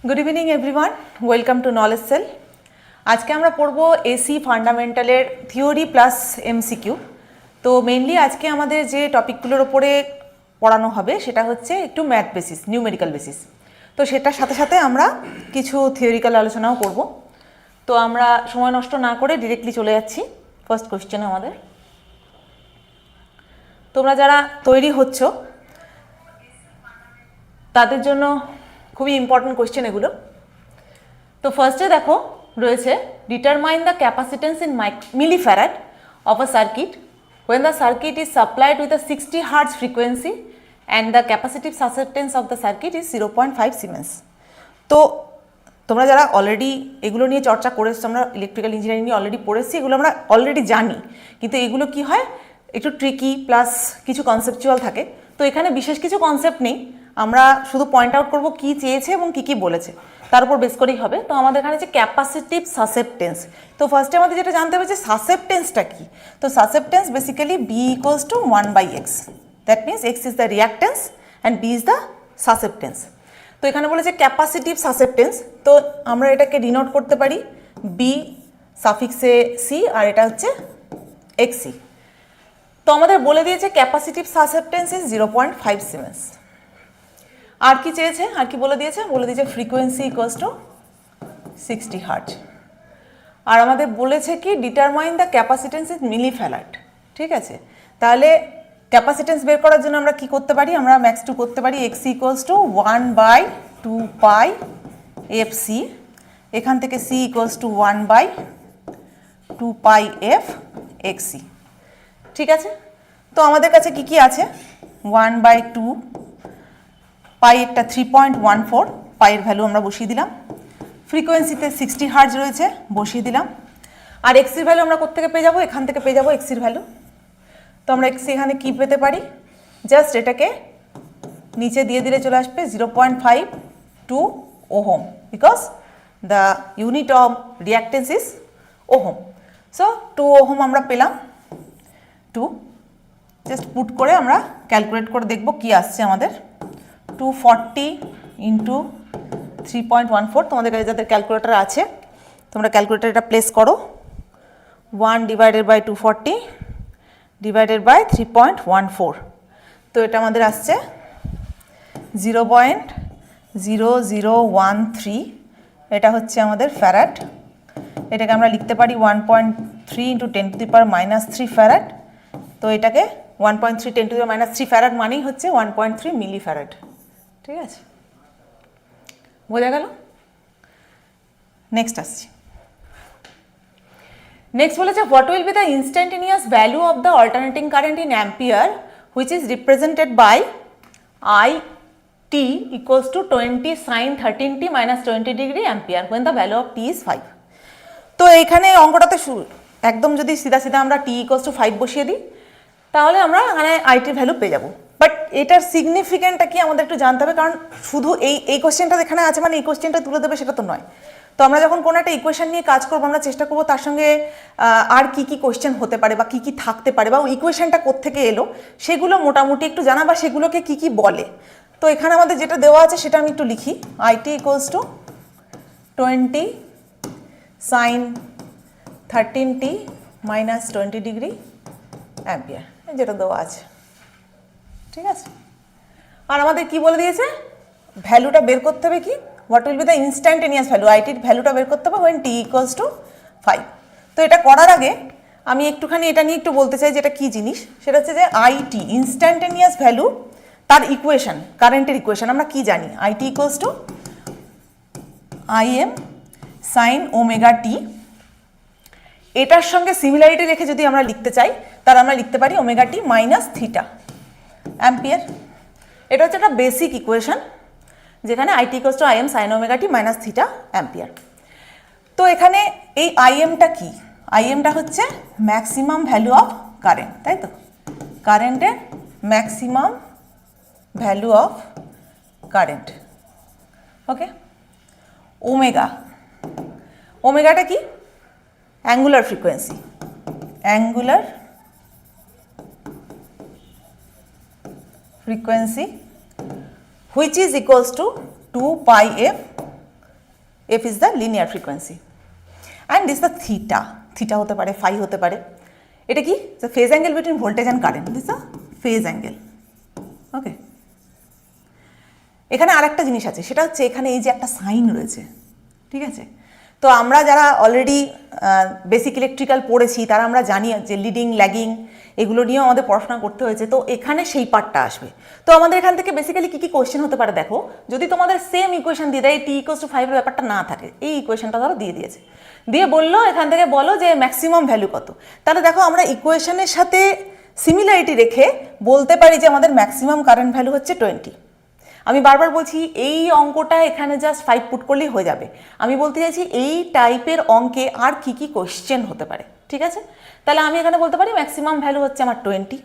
Good evening everyone, welcome to knowledge cell. আজকে আমরা পড়ব এসি ফান্ডামেন্টালের থিওরি প্লাস এমসিকিউ। তো মেইনলি আজকে আমাদের যে টপিকগুলোর ওপরে পড়ানো হবে সেটা হচ্ছে একটু ম্যাথ বেসিস, নিউমেরিক্যাল বেসিস। তো সেটার সাথে সাথে আমরা কিছু থিওরিক্যাল আলোচনাও করব। তো আমরা সময় নষ্ট না করে ডিরেক্টলি চলে যাচ্ছি ফার্স্ট কোয়েশ্চেনে আমাদের। তোমরা যারা তৈরি হচ্ছ তাদের জন্য খুবই ইম্পর্টেন্ট কোয়েশ্চেন এগুলো। তো ফার্স্টে দেখো রয়েছে determine the capacitance in millifarad of a circuit when the circuit is supplied with a 60 Hz frequency and the capacitive susceptance of the circuit is 0.5 Siemens. তো তোমরা যারা অলরেডি এগুলো নিয়ে চর্চা করেছো, আমরা ইলেকট্রিক্যাল ইঞ্জিনিয়ারিং নিয়ে অলরেডি পড়েছি, এগুলো আমরা অলরেডি জানি, কিন্তু এগুলো কি হয় একটু ট্রিকি প্লাস কিছু কনসেপচুয়াল থাকে। তো এখানে বিশেষ কিছু কনসেপ্ট নেই, আমরা শুধু পয়েন্ট আউট করবো কী চেয়েছে এবং কী কী বলেছে, তার উপর বেস করেই হবে। তো আমাদের এখানে যে ক্যাপাসিটিভ সাসেপ্টেন্স, তো ফার্স্টে আমাদের যেটা জানতে হবে যে সাসেপ্টেন্সটা কী। তো susceptance basically B equals to 1/x, that means X is the reactance and B is the susceptance. তো এখানে বলেছে ক্যাপাসিটিভ সাসেপ্টেন্স, তো আমরা এটাকে ডিনোট করতে পারি বি সাফিক্সে সি, আর এটা হচ্ছে এক্সি। তো আমাদের বলে দিয়েছে ক্যাপাসিটিভ সাসেপ্টেন্স ইজ 0.5 সিমেন্স। আর কি চেয়েছে, আর কি বলে দিয়েছে, বলে দিয়েছে ফ্রিকোয়েন্সি ইকুয়ালস টু 60 হার্জ। আর আমাদের বলেছে কি determine the capacitance is millifarad. ঠিক আছে, তাহলে ক্যাপাসিটেন্স বের করার জন্য আমরা কি করতে পারি, আমরা ম্যাক্স টু করতে পারি X equals to 1/2 pi F C, এখান থেকে C equals to 1/2 pi F X C. ঠিক আছে, তো আমাদের কাছে কি কি আছে, 1/2 পাই, একটা 3.14 পাইয়ের ভ্যালু আমরা বসিয়ে দিলাম, ফ্রিকোয়েন্সিতে 60 হার্জ রয়েছে বসিয়ে দিলাম, আর এক্সির ভ্যালু আমরা কোত্থেকে পেয়ে যাবো, এখান থেকে পেয়ে যাবো এক্সির ভ্যালু। তো আমরা এক্সি এখানে কী পেতে পারি, জাস্ট এটাকে নিচে দিয়ে দিলে চলে আসবে 0.52 ohm, because the unit of reactance is ohm. So 2 ohm আমরা পেলাম, 2 জাস্ট পুট করে আমরা ক্যালকুলেট করে দেখব কি আসছে আমাদের। 240 ইন্টু 3.14, তোমাদের কাছে যাদের ক্যালকুলেটার আছে তোমরা ক্যালকুলেটার এটা প্লেস করো, 1/240 ডিভাইডেড বাই 3.14, তো এটা আমাদের আসছে 0.0013, এটা হচ্ছে আমাদের ফ্যারাড। এটাকে আমরা লিখতে পারি 1.3 ইন্টু 10⁻³ ফ্যারাড। তো এটাকে 1.3 10⁻³ ফ্যারাড মানেই হচ্ছে 1.3 মিলি ফ্যারাড। ঠিক আছে, বোঝা গেল? নেক্সট আসছি। নেক্সট বলেছে what will be the instantaneous value of the alternating current in ampere which is represented by I T equals to 20 sin 13t - 20 degree ampere when the value of t is 5। তো এইখানে অঙ্কটাতে একদম যদি সিধা সিধা আমরা t equals to 5 বসিয়ে দিই তাহলে আমরা এখানে আইটির ভ্যালু পেয়ে যাবো। বাট এটার সিগনিফিকেন্টটা কি আমাদের একটু জানতে হবে, কারণ শুধু এই কোশ্চেনটা এখানে আছে মানে এই কোশ্চেনটা তুলে দেবে সেটা তো নয়। তো আমরা যখন কোনো একটা ইকুয়েশন নিয়ে কাজ করবো আমরা চেষ্টা করবো তার সঙ্গে আর কি কি কোশ্চেন হতে পারে বা কি কি থাকতে পারে বা ইকুয়েশনটা কোত্থেকে এলো সেগুলো মোটামুটি একটু জানা বা সেগুলোকে কি কি বলে। তো এখানে আমাদের যেটা দেওয়া আছে সেটা আমি একটু লিখি, IT equals to 20 sin 13t - 20 degree ampere, যেটা দেওয়া আছে। ঠিক আছে, আর আমাদের কি বলে দিয়েছে, ভ্যালুটা বের করতে হবে কি, what will be the instantaneous value, আইটির ভ্যালুটা বের করতে হবে when t ইকুয়ালস টু 5। তো এটা করার আগে আমি একটুখানি এটা নিয়ে একটু বলতে চাই, যেটা কি জিনিস সেটা হচ্ছে যে আইটি ইনস্ট্যান্টেনিয়াস ভ্যালু, তার ইকুয়েশন, কারেন্টের ইকুয়েশন আমরা কি জানি, i t equals to IM sine omega t. এটার সঙ্গে সিমিলারিটি রেখে যদি আমরা লিখতে চাই তাহলে আমরা লিখতে পারি omega T minus theta ampere. এটা হচ্ছে একটা বেসিক ইকুয়েশন যেখানে I T equals to IM sine omega T minus theta ampere. তো এখানে এই আইএমটা কি, আইএমটা হচ্ছে ম্যাক্সিমাম ভ্যালু অফ কারেন্ট, তাই তো, কারেন্টের maximum value of current. Okay, omega, ওমেগাটা কি, angular frequency, angular frequency which is equals to 2 pi f. F is the linear frequency and this is the theta হতে পারে, phi হতে পারে। এটা কি? the phase angle between voltage and current, this is the phase angle। ওকে, এখানে আরেকটা জিনিস আছে, সেটা হচ্ছে এখানে এই যে একটা সাইন রয়েছে, ঠিক আছে? তো আমরা যারা অলরেডি বেসিক ইলেকট্রিক্যাল পড়েছি তারা আমরা জানি যে লিডিং ল্যাগিং এগুলো নিয়েও আমাদের পড়াশোনা করতে হয়েছে, তো এখানে সেই পার্টটা আসবে। তো আমাদের এখান থেকে বেসিক্যালি কী কী কোয়েশ্চেন হতে পারে দেখো, যদি তোমাদের সেম ইকুয়েশন দিয়ে দেয় t=5 এর ব্যাপারটা না থাকে, এই ইকুয়েশনটা ধরো দিয়ে দিয়েছে, দিয়ে বললো এখান থেকে বলো যে ম্যাক্সিমাম ভ্যালু কত, তাহলে দেখো আমরা ইকুয়েশনের সাথে সিমিলারিটি রেখে বলতে পারি যে আমাদের ম্যাক্সিমাম কারেন্ট ভ্যালু হচ্ছে 20। আমি বারবার বলছি এই অঙ্কটা এখানে জাস্ট 5 পুট করলেই হয়ে যাবে। আমি বলতে চাইছি এই টাইপের অঙ্কে আর কি কি কোশ্চেন হতে পারে, ঠিক আছে? তাহলে আমি এখানে বলতে পারি ম্যাক্সিমাম ভ্যালু হচ্ছে আমার 20,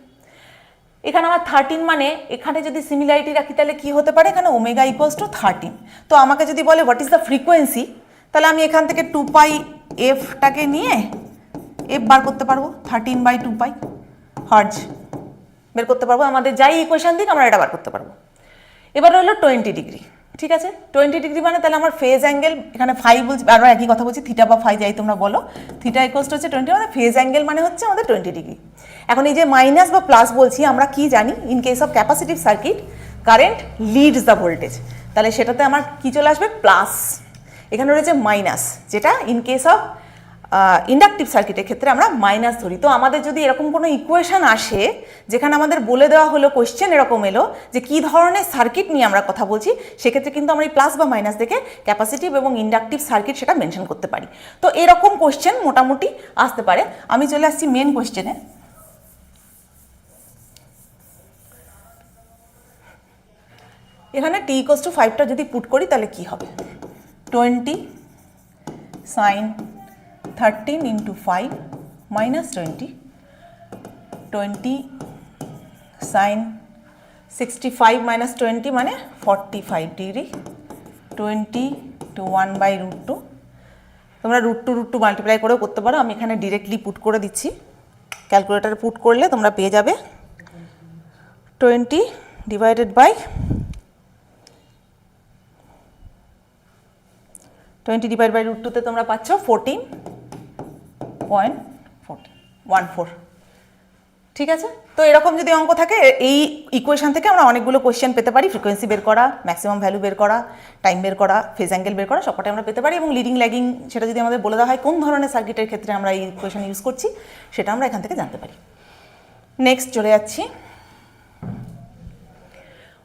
এখানে আমার 13, মানে এখানে যদি সিমিলারিটি রাখি তাহলে কি হতে পারে, এখানে ওমেগা ইকুয়ালস টু 13। তো আমাকে যদি বলে হোয়াট ইজ দ্য ফ্রিকোয়েন্সি, তাহলে আমি এখান থেকে 2 পাই এফটাকে নিয়ে এফ বার করতে পারবো, 13/2 পাই হার্জ বের করতে পারবো। আমাদের যাই ইকুয়েশন দিক আমরা এটা বার করতে পারবো। এবার হলো 20 ডিগ্রি, ঠিক আছে? 20 ডিগ্রি মানে তাহলে আমার ফেজ অ্যাঙ্গেল, এখানে ফাই বলছি, বারবার একই কথা বলছি, থিটা বা ফাই যাই তোমরা বলো, থিটা ইকুয়ালস টু হচ্ছে 20, মানে ফেজ অ্যাঙ্গেল মানে হচ্ছে আমাদের 20 ডিগ্রি। এখন এই যে মাইনাস বা প্লাস বলছি, আমরা কি জানি, in case of capacitive circuit current Leeds the voltage, তাহলে সেটাতে আমার কি চলে আসবে, প্লাস। এখানে রয়েছে মাইনাস, যেটা ইন কেস অফ ইন্ডাকটিভ সার্কিটের ক্ষেত্রে আমরা মাইনাস ধরি। তো আমাদের যদি এরকম কোনো ইকুয়েশন আসে যেখানে আমাদের বলে দেওয়া হলো, কোয়েশ্চেন এরকম এলো যে কী ধরনের সার্কিট নিয়ে আমরা কথা বলছি, সেক্ষেত্রে কিন্তু আমরা এই প্লাস বা মাইনাস দেখে ক্যাপাসিটিভ এবং ইন্ডাকটিভ সার্কিট সেটা মেনশন করতে পারি। তো এরকম কোয়েশ্চেন মোটামুটি আসতে পারে। আমি চলে আসছি মেন কোয়েশ্চেনে। এখানে t=5টা যদি পুট করি তাহলে কি হবে, 20 sin 13 into 5 minus 20 sin 65 minus 20 মানে 45 ডিগ্রি, 20 to 1/√2। তোমরা √2 মাল্টিপ্লাই করেও করতে পারো, আমি এখানে ডিরেক্টলি পুট করে দিচ্ছি। ক্যালকুলেটারে পুট করলে তোমরা পেয়ে যাবে 20 ডিভাইডেড বাই 20/√2তে তোমরা পাচ্ছ 14.14, ঠিক আছে? তো এরকম যদি অঙ্ক থাকে, এই ইকুয়েশন থেকে আমরা অনেকগুলো কোয়েশ্চেন পেতে পারি, ফ্রিকোয়েন্সি বের করা, ম্যাক্সিমাম ভ্যালু বের করা, টাইম বের করা, ফেজ অ্যাঙ্গেল বের করা, সবকটাই আমরা পেতে পারি। এবং লিডিং ল্যাগিং সেটা যদি আমাদের বলে দেওয়া হয় কোন ধরনের সার্কিটের ক্ষেত্রে আমরা এই ইকুয়েশন ইউজ করছি, সেটা আমরা এখান থেকে জানতে পারি। নেক্সট চলে যাচ্ছি,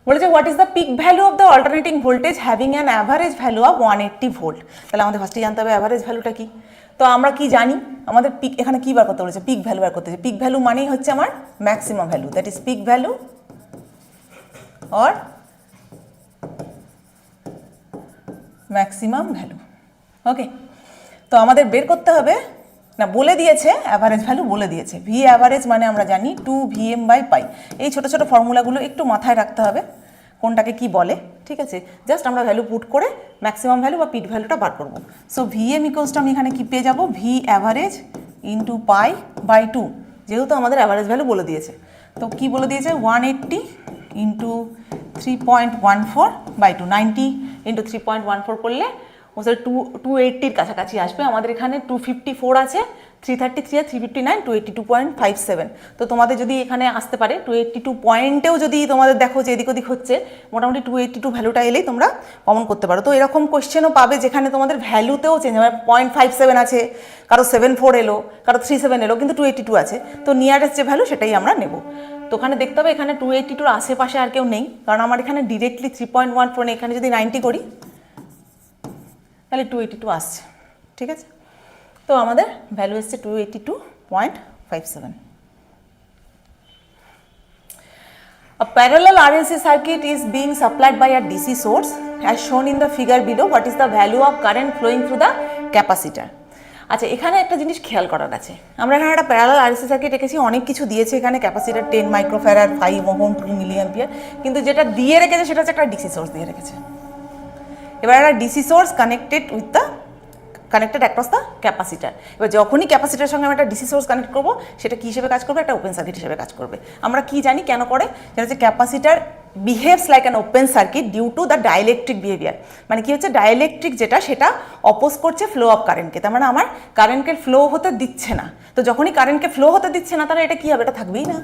বলেছে what is the peak value of the alternating voltage having an average value of 180 volt. তাহলে আমাদের ফার্স্টে জানতে হবে অ্যাভারেজ ভ্যালুটা কি। তো আমরা কি জানি, আমাদের পিক, এখানে কি বার করতে বলেছে, পিক ভ্যালু বার করতে হচ্ছে। পিক ভ্যালু মানেই হচ্ছে আমার maximum value, that is peak value or maximum value. Okay, তো আমাদের বের করতে হবে, না বলে দিয়েছে অ্যাভারেজ ভ্যালু বলে দিয়েছে, ভি অ্যাভারেজ মানে আমরা জানি 2Vm/π। এই ছোটো ছোটো ফর্মুলাগুলো একটু মাথায় রাখতে হবে, কোনটাকে কি বলে, ঠিক আছে? জাস্ট আমরা ভ্যালু পুট করে ম্যাক্সিমাম ভ্যালু বা পিক ভ্যালুটা বার করবো। সো Vm ইকুয়ালস টু আমি এখানে কি পেয়ে যাবো, ভি অ্যাভারেজ ইন্টু π/2, যেহেতু আমাদের অ্যাভারেজ ভ্যালু বলে দিয়েছে। তো কি বলে দিয়েছে, 180 ইন্টু 3.14/2, 90 ইন্টু 3.14 করলে ওদের 280-র কাছাকাছি আসবে। আমাদের এখানে 254 আছে, 333 আর 359, 282.57। তো তোমাদের যদি এখানে আসতে পারে 282 পয়েন্টেও যদি তোমাদের দেখো যে এদিক ওদিক হচ্ছে, মোটামুটি 282 ভ্যালুটা এলেই তোমরা কমন করতে পারো। তো এরকম কোয়েশ্চেনও পাবে যেখানে তোমাদের ভ্যালুতেও চেঞ্জ হবে, 0.57 আছে, কারো 74 এলো, কারো 37 এলো, কিন্তু 282 আছে। তো নিয়ারেস্ট যে ভ্যালু সেটাই আমরা নেব। তো ওখানে দেখতে হবে এখানে 282-র আশেপাশে আর কেউ নেই, কারণ আমার এখানে ডিরেক্টলি 3.14, এখানে যদি 90 করি তাহলে 282 আসছে, ঠিক আছে? তো আমাদের ভ্যালু এসছে 282.57। A parallel RLC circuit is being supplied by a DC source as shown in the figure below. What is the value of current flowing through the capacitor? আচ্ছা, এখানে একটা জিনিস খেয়াল করার আছে, আমরা এখানে একটা প্যারালাল আরএলসি সার্কিট রেখেছি, অনেক কিছু দিয়েছে এখানে, ক্যাপাসিটার 10 মাইক্রোফ্যারাড, 5 ওহম, 2 মিলিঅ্যাম্পিয়ার, কিন্তু যেটা দিয়ে রেখেছে সেটা হচ্ছে একটা ডিসি সোর্স দিয়ে রেখেছে। এবার একটা DC source connected with the connected across the capacitor. এবার যখনই ক্যাপাসিটারের সঙ্গে আমি একটা ডিসি সোর্স কানেক্ট করবো, সেটা কী হিসেবে কাজ করবে? একটা ওপেন সার্কিট হিসেবে কাজ করবে। আমরা কি জানি কেন করে? যেটা হচ্ছে capacitor behaves like an open circuit due to the dielectric behaviour. মানে কি হচ্ছে, ডাইলেকট্রিক যেটা সেটা অপোজ করছে ফ্লো অফ কারেন্টকে, তার মানে আমার কারেন্টকে ফ্লো হতে দিচ্ছে না। তো যখনই কারেন্টকে ফ্লো হতে দিচ্ছে না, তাহলে এটা কী হবে? এটা থাকবেই না।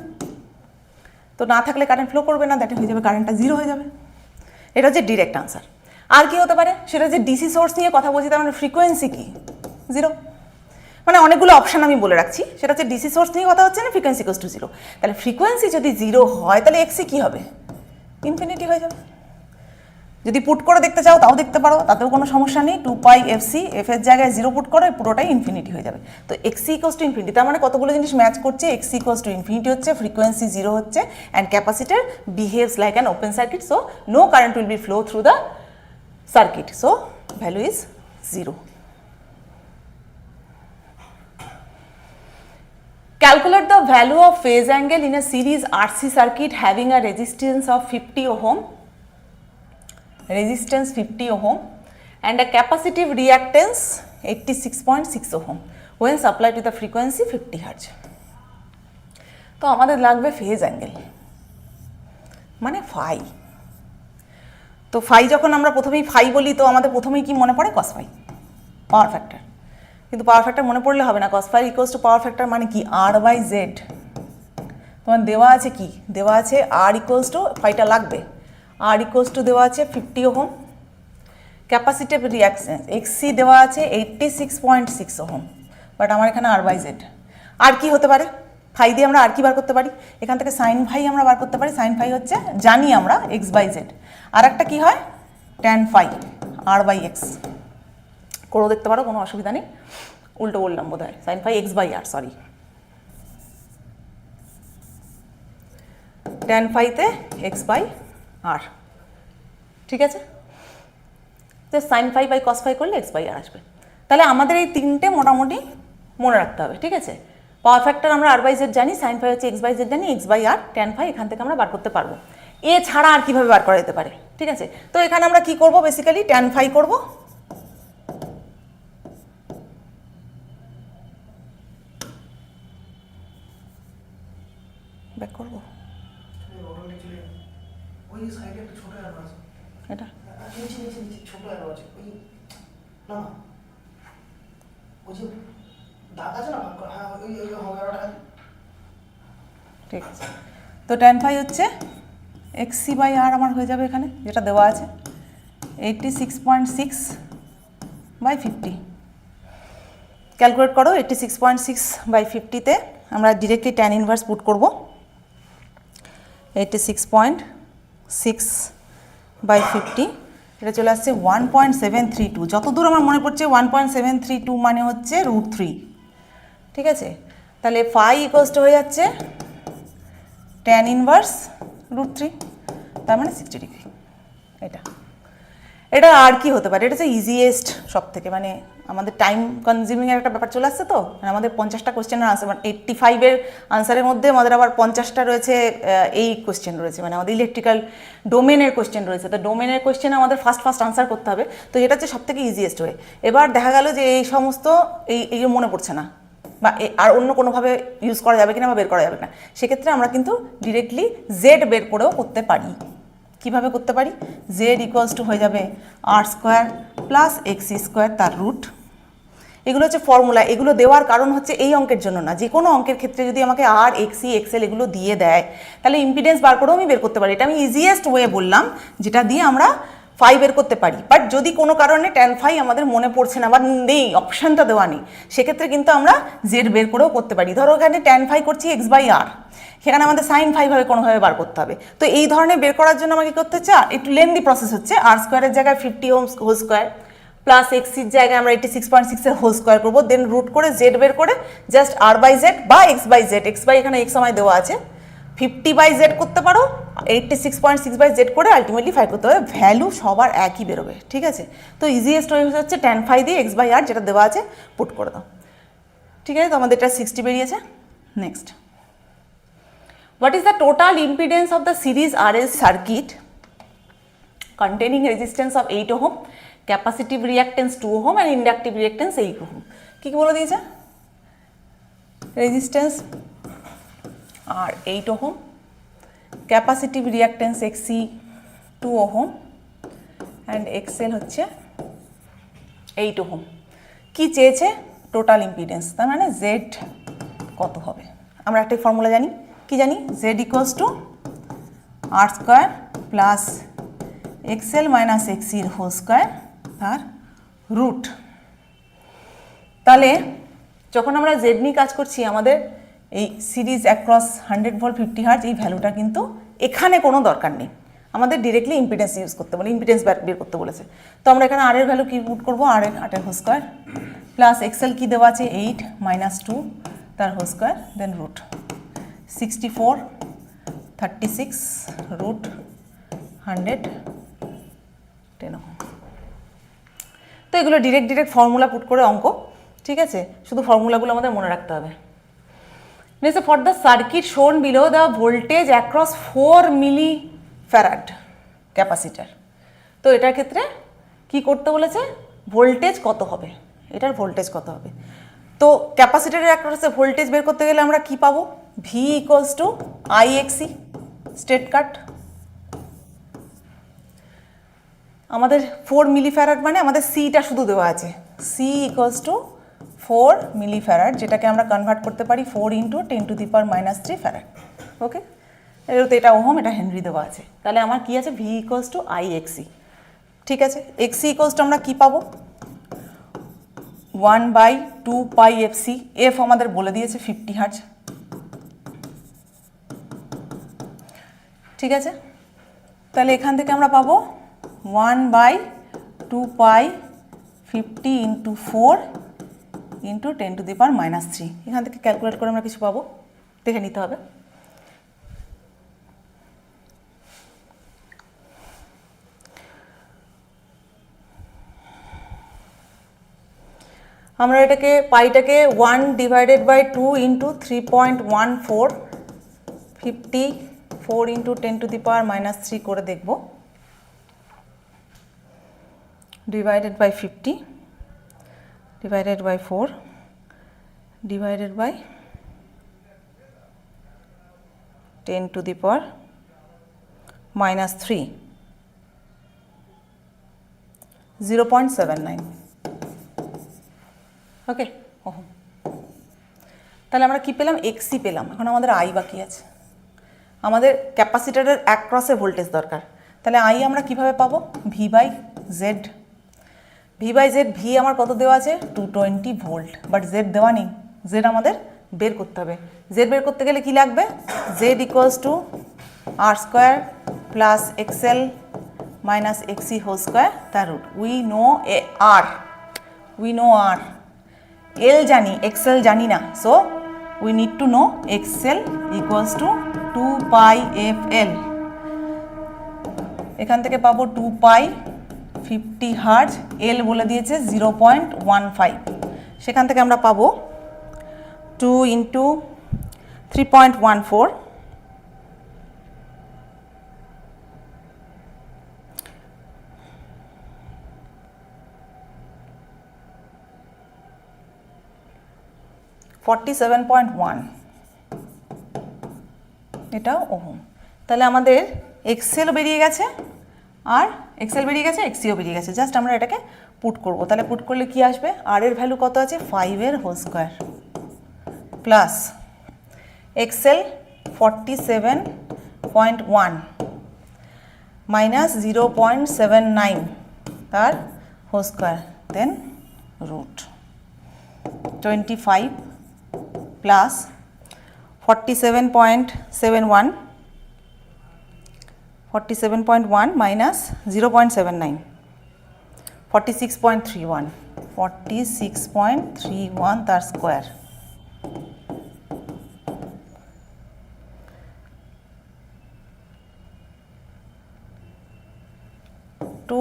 তো না থাকলে কারেন্ট ফ্লো করবে না, দ্যাট হয়ে যাবে কারেন্টটা জিরো হয়ে যাবে। এটা হচ্ছে ডিরেক্ট আনসার। আর কি হতে পারে? সেটা যে ডিসি সোর্স নিয়ে কথা বলছি, তার মানে ফ্রিকোয়েন্সি কি? জিরো। মানে অনেকগুলো অপশান আমি বলে রাখছি, সেটা হচ্ছে ডিসি সোর্স নিয়ে কথা হচ্ছে না, ফ্রিকোয়েন্সি ইকুয়ালস টু জিরো। তাহলে ফ্রিকোয়েন্সি যদি জিরো হয়, তাহলে এক্সি কী হবে? ইনফিনিটি হয়ে যাবে। যদি পুট করে দেখতে চাও তাও দেখতে পারো, তাতেও কোনো সমস্যা নেই। 2π fc, এফ এর জায়গায় জিরো পুট করো, পুরোটাই ইনফিনিটি হয়ে যাবে। তো এক্সি ইকুয়ালস টু ইনফিনিটি, তার মানে কতগুলো জিনিস ম্যাচ করছে। এক্সি ইকুয়ালস টু ইনফিনিটি হচ্ছে, ফ্রিকোয়েন্সি জিরো হচ্ছে, and capacitor behaves like an open circuit, so no current will be flow through the circuit, so value is zero. Calculate the value of phase angle in a series RC circuit having a resistance of 50 ohm, resistance 50 ohm and a capacitive reactance 86.6 ohm when supplied with a frequency 50 Hz. তো আমাদের লাগবে phase angle, মানে phi. তো phi যখন আমরা প্রথমেই phi বলি, তো আমাদের প্রথমেই কি মনে পড়ে? Cos phi, power factor. কিন্তু পাওয়ার ফ্যাক্টর মনে পড়লে হবে না, cos phi equals to power factor মানে কি? R/Z। তোমার দেওয়া আছে কি? দেওয়া আছে R ইকুয়ালস টু, ফাইটা লাগবে, R ইকুয়ালস টু দেওয়া আছে 50 ওহম, ক্যাপাসিটিভ রিয়াকশন এক্সি দেওয়া আছে 86.6 ওহম, বাট আমার এখানে R/Z। আর কি হতে পারে? ফাই দিয়ে আমরা আর কি বার করতে পারি? এখান থেকে সাইন ফাই আমরা বার করতে পারি। সাইন ফাই হচ্ছে জানি আমরা x/z। আর একটা কী হয়? Tan phi, R/x। করেও দেখতে পারো, কোনো অসুবিধা নেই। উল্টো বললাম বোধ হয়, sine phi x/r, sorry, tan ফাইতে x/r, ঠিক আছে? যে sine phi by cos phi করলে x/r আসবে। তাহলে আমাদের এই তিনটে মোটামুটি মনে রাখতে হবে, ঠিক আছে? পাওয়ার ফ্যাক্টর আমরা R/Z জানি, সাইন ফাই হচ্ছে x/z জানি, x/r, ট্যান ফাই এখান থেকে আমরা বার করতে পারবো। এছাড়া আর কীভাবে বার করা যেতে পারে? ঠিক আছে, তো এখানে আমরা কি করব? বেসিক্যালি ট্যান ফাই করব, ব্যাক করব, এটা ঠিক আছে। তো ট্যান ফাই হচ্ছে xc/r আমার হয়ে যাবে এখানে, যেটা দেওয়া আছে 86.6/50। ক্যালকুলেট করো, 86.6/50-তে আমরা ডিরেক্টলি ট্যান ইনভার্স পুট করব। 86.6/50, এটা চলে আসছে 1.732। যতদূর আমার মনে পড়ছে 1.732 মানে হচ্ছে √3, ঠিক আছে? তাহলে ফাই ইকুয়ালস টু হয়ে যাচ্ছে ট্যান ইনভার্স √3, তার মানে 60 ডিগ্রি। এটা আর কি হতে পারে? এটা হচ্ছে ইজিয়েস্ট সব থেকে, মানে আমাদের টাইম কনজিউমিংয়ের একটা ব্যাপার চলে আসছে। তো আমাদের 50টা কোয়েশ্চেনের আনসার, মানে 85-এর আনসারের মধ্যে আমাদের আবার 50টা রয়েছে এই কোয়েশ্চেন রয়েছে, মানে আমাদের ইলেকট্রিক্যাল ডোমেনের কোয়েশ্চেন রয়েছে। তো ডোমেনের কোয়েশ্চেনে আমাদের ফার্স্ট আনসার করতে হবে। তো এটা হচ্ছে সব থেকে ইজিয়েস্ট ওয়ে। এবার দেখা গেল যে এই সমস্ত এই মনে পড়ছে না, বা আর অন্য কোনোভাবে ইউজ করা যাবে কিনা বা বের করা যাবে না, সেক্ষেত্রে আমরা কিন্তু ডিরেক্টলি জেড বের করেও করতে পারি। কীভাবে করতে পারি? জেড ইকুয়ালস টু হয়ে যাবে r² প্লাস x² তার রুট। এগুলো হচ্ছে ফর্মুলা। এগুলো দেওয়ার কারণ হচ্ছে এই অঙ্কের জন্য না, যে কোনো অঙ্কের ক্ষেত্রে যদি আমাকে r, x, xl এগুলো দিয়ে দেয়, তাহলে ইম্পিডেন্স বার করেও আমি বের করতে পারি। এটা আমি ইজিয়েস্ট ওয়ে বললাম, যেটা দিয়ে আমরা ফাই বের করতে পারি। বাট যদি কোনো কারণে ট্যান ফাই আমাদের মনে পড়ছে না বা নেই, অপশানটা দেওয়া নেই, সেক্ষেত্রে কিন্তু আমরা জেড বের করেও করতে পারি। ধরো এখানে ট্যান ফাই করছি x/r, সেখানে আমাদের সাইন ফাই ভাবে কোনোভাবে বার করতে হবে। তো এই ধরনের বের করার জন্য আমাকে করতে হচ্ছে একটু লেন্দি প্রসেস হচ্ছে। r² জায়গায় 50 ওহম হোল স্কোয়ার প্লাস এক্সির জায়গায় আমরা 86.6 হোল স্কোয়ার করবো, দেন রুট করে জেড বের করে জাস্ট r/z বা x/z, x বাই এখানে x সময় দেওয়া আছে, 50/z করতে পারো, 86.6/z করে আলটিমেটলি ফাই করতে হবে। ভ্যালু সবার একই বেরোবে, ঠিক আছে? তো ইজিয়েস্ট ওয়ে হচ্ছে ট্যান ফাই দিয়ে x/r যেটা দেওয়া আছে পুট করে দাও, ঠিক আছে? তো আমাদের এটা 60 বেরিয়েছে। Next, what is the total impedance of the series RL circuit containing resistance of 8 ohm, capacitive reactance 2 ohm and inductive reactance 8 ohm. কী বলে দিয়েছে? রেজিস্ট্যান্স আর 8 ohm, capacitive reactance XC 2 ohm and XL হচ্ছে 8 ওহম। কি চেয়েছে? Total impedance, তার মানে Z কত হবে। আমরা একটা ফর্মুলা জানি, কি জানি? Z equals to R square plus XL minus এক্সির হোল স্কোয়ার তার রুট। তাহলে যখন আমরা জেড নিয়ে কাজ করছি, আমাদের এই সিরিজ অ্যাক্রস 100 ভোল্ট 50 হার্জ এই ভ্যালুটা কিন্তু এখানে কোনো দরকার নেই, আমাদের ডিরেক্টলি ইম্পিডেন্স ইউজ করতে বলে, ইম্পিডেন্স বের করতে বলেছে। তো আমরা এখানে আর এর ভ্যালু কি পুট করবো? আর এর হোল স্কোয়ার প্লাস এক্সএল কি দেওয়া আছে 8 মাইনাস 2 তার whole square then root 64 36 root 100 10 ohm. তো এগুলো ডিরেক্ট ফর্মুলা পুট করে অঙ্ক, ঠিক আছে? শুধু ফর্মুলাগুলো আমাদের মনে রাখতে হবে। Next, for the circuit shown below the voltage across 4 milli farad capacitor. তো এটার ক্ষেত্রে কি করতে বলেছে? ভোল্টেজ কত হবে, এটার ভোল্টেজ কত হবে। তো ক্যাপাসিটারের অ্যাক্রসে ভোল্টেজ বের করতে গেলে আমরা কি পাবো? V equals to I XC, straight cut. আমাদের 4 মিলি ফ্যারাড মানে আমাদের সিটা শুধু দেওয়া আছে, C equals to 4 milli farad, যেটাকে আমরা কনভার্ট করতে পারি 4 ইন্টু 10⁻³ ফ্যারাড। ওকে, তো এটা ওহম, এটা হেনরি দেওয়া আছে। তাহলে আমার কি আছে? V equals to I XC. ঠিক আছে, এক্সি ইকুয়ালস টু আমরা কি পাবো? 1/2 পাই এফসি। এফ আমাদের বলে দিয়েছে 50 হার্জ। ঠিক আছে, তাহলে এখান থেকে আমরা পাবো 1/2 পাই 50 ইন্টু 4 ইন্টু 10⁻³ এখান থেকে ক্যালকুলেট করে আমরা কিছু পাবো, দেখে নিতে হবে। আমরা এটাকে পাইটাকে 1/2 ইন্টু 3.14 54 ইন্টু 10⁻³ করে দেখব, divided by 50 divided by 4 divided by 10⁻³ 0.79। Okay, ohm. তাহলে আমরা কি পেলাম? এক্সি পেলাম। এখন আমাদের আই বাকি আছে, আমাদের ক্যাপাসিটারের অ্যাক্রসে ভোল্টেজ দরকার। তাহলে আই আমরা কিভাবে পাবো? V by Z. V by Z, V আমার কত দেওয়া আছে? 220 ভোল্ট, বাট জেড দেওয়া নেই, জেড আমাদের বের করতে হবে। জেড বের করতে গেলে কি লাগবে? Z equals to R square plus XL minus XC whole square তার রুট। উই নো আর, এল জানি, এক্সএল জানি না, so we need to know XL equals to 2 pi f L. এখান থেকে পাবো 2 পাই 50 হার্জ, এল বলে দিয়েছে 0.15, সেখান থেকে আমরা পাবো 2 ইন্টু 3.14 47.1, এটা ওহম। তাহলে আমাদের এক্সএল বেরিয়ে গেছে, আর এক্সএল বেরিয়ে গেছে, এক্সিও বেরিয়ে গেছে। জাস্ট আমরা এটাকে পুট করব। তাহলে পুট করলে কি আসবে? আর এর ভ্যালু কত আছে? 5 এর whole square plus X L 47.1 minus 0.79 তার whole square then root 25 plus 47.1 minus 0.79 46.31 তার স্কোয়ার। টু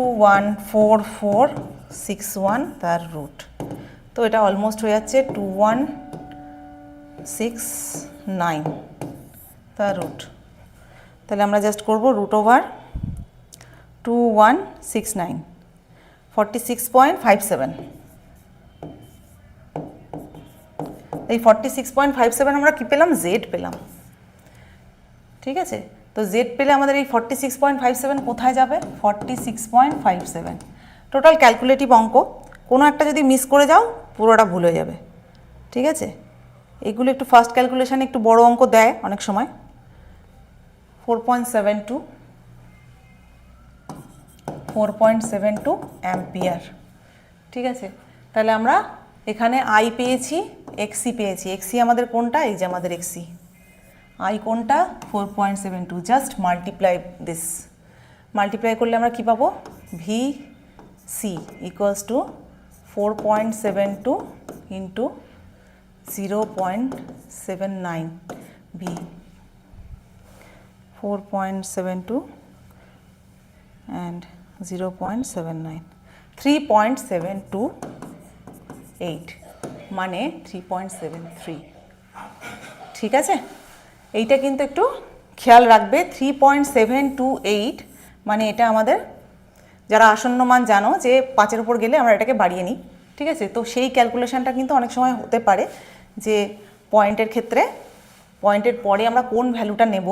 14461 তার রুট। তো এটা অলমোস্ট হয়ে যাচ্ছে 2169 তার রুট। তাহলে আমরা জাস্ট করব √/2169 46.57, এই 46.57 আমরা কি পেলাম, জেড পেলাম। ঠিক আছে, তো জেড পেলে আমাদের এই 46.57 কোথায় যাবে, 46.57। টোটাল ক্যালকুলেটিভ অঙ্ক, কোনো একটা যদি মিস করে যাও পুরোটা ভুল হয়ে যাবে। ঠিক আছে, এগুলো একটু ফার্স্ট ক্যালকুলেশানে একটু বড় অঙ্ক দেয় অনেক সময়। 4.72 অ্যাম্পিয়ার। ঠিক আছে, তাহলে আমরা এখানে আই পেয়েছি, এক্সি পেয়েছি। এক্সি আমাদের কোনটা, এই যে আমাদের এক্সি। আই কোনটা, 4.72। জাস্ট মাল্টিপ্লাই দিস, মাল্টিপ্লাই করলে আমরা কি পাবো, V C equals to 4.72 into 0.79 V, 4.72 and 0.79, 3.728 মানে 3.73। ঠিক আছে, এইটা কিন্তু একটু খেয়াল রাখবে। 3.728 মানে এটা আমাদের, যারা আসন্ন মান জানো যে 5-এর উপর গেলে আমরা এটাকে বাড়িয়ে নিই। ঠিক আছে, তো সেই ক্যালকুলেশনটা কিন্তু অনেক সময় হতে পারে যে পয়েন্টের ক্ষেত্রে, পয়েন্টের পরে আমরা কোন ভ্যালুটা নেব,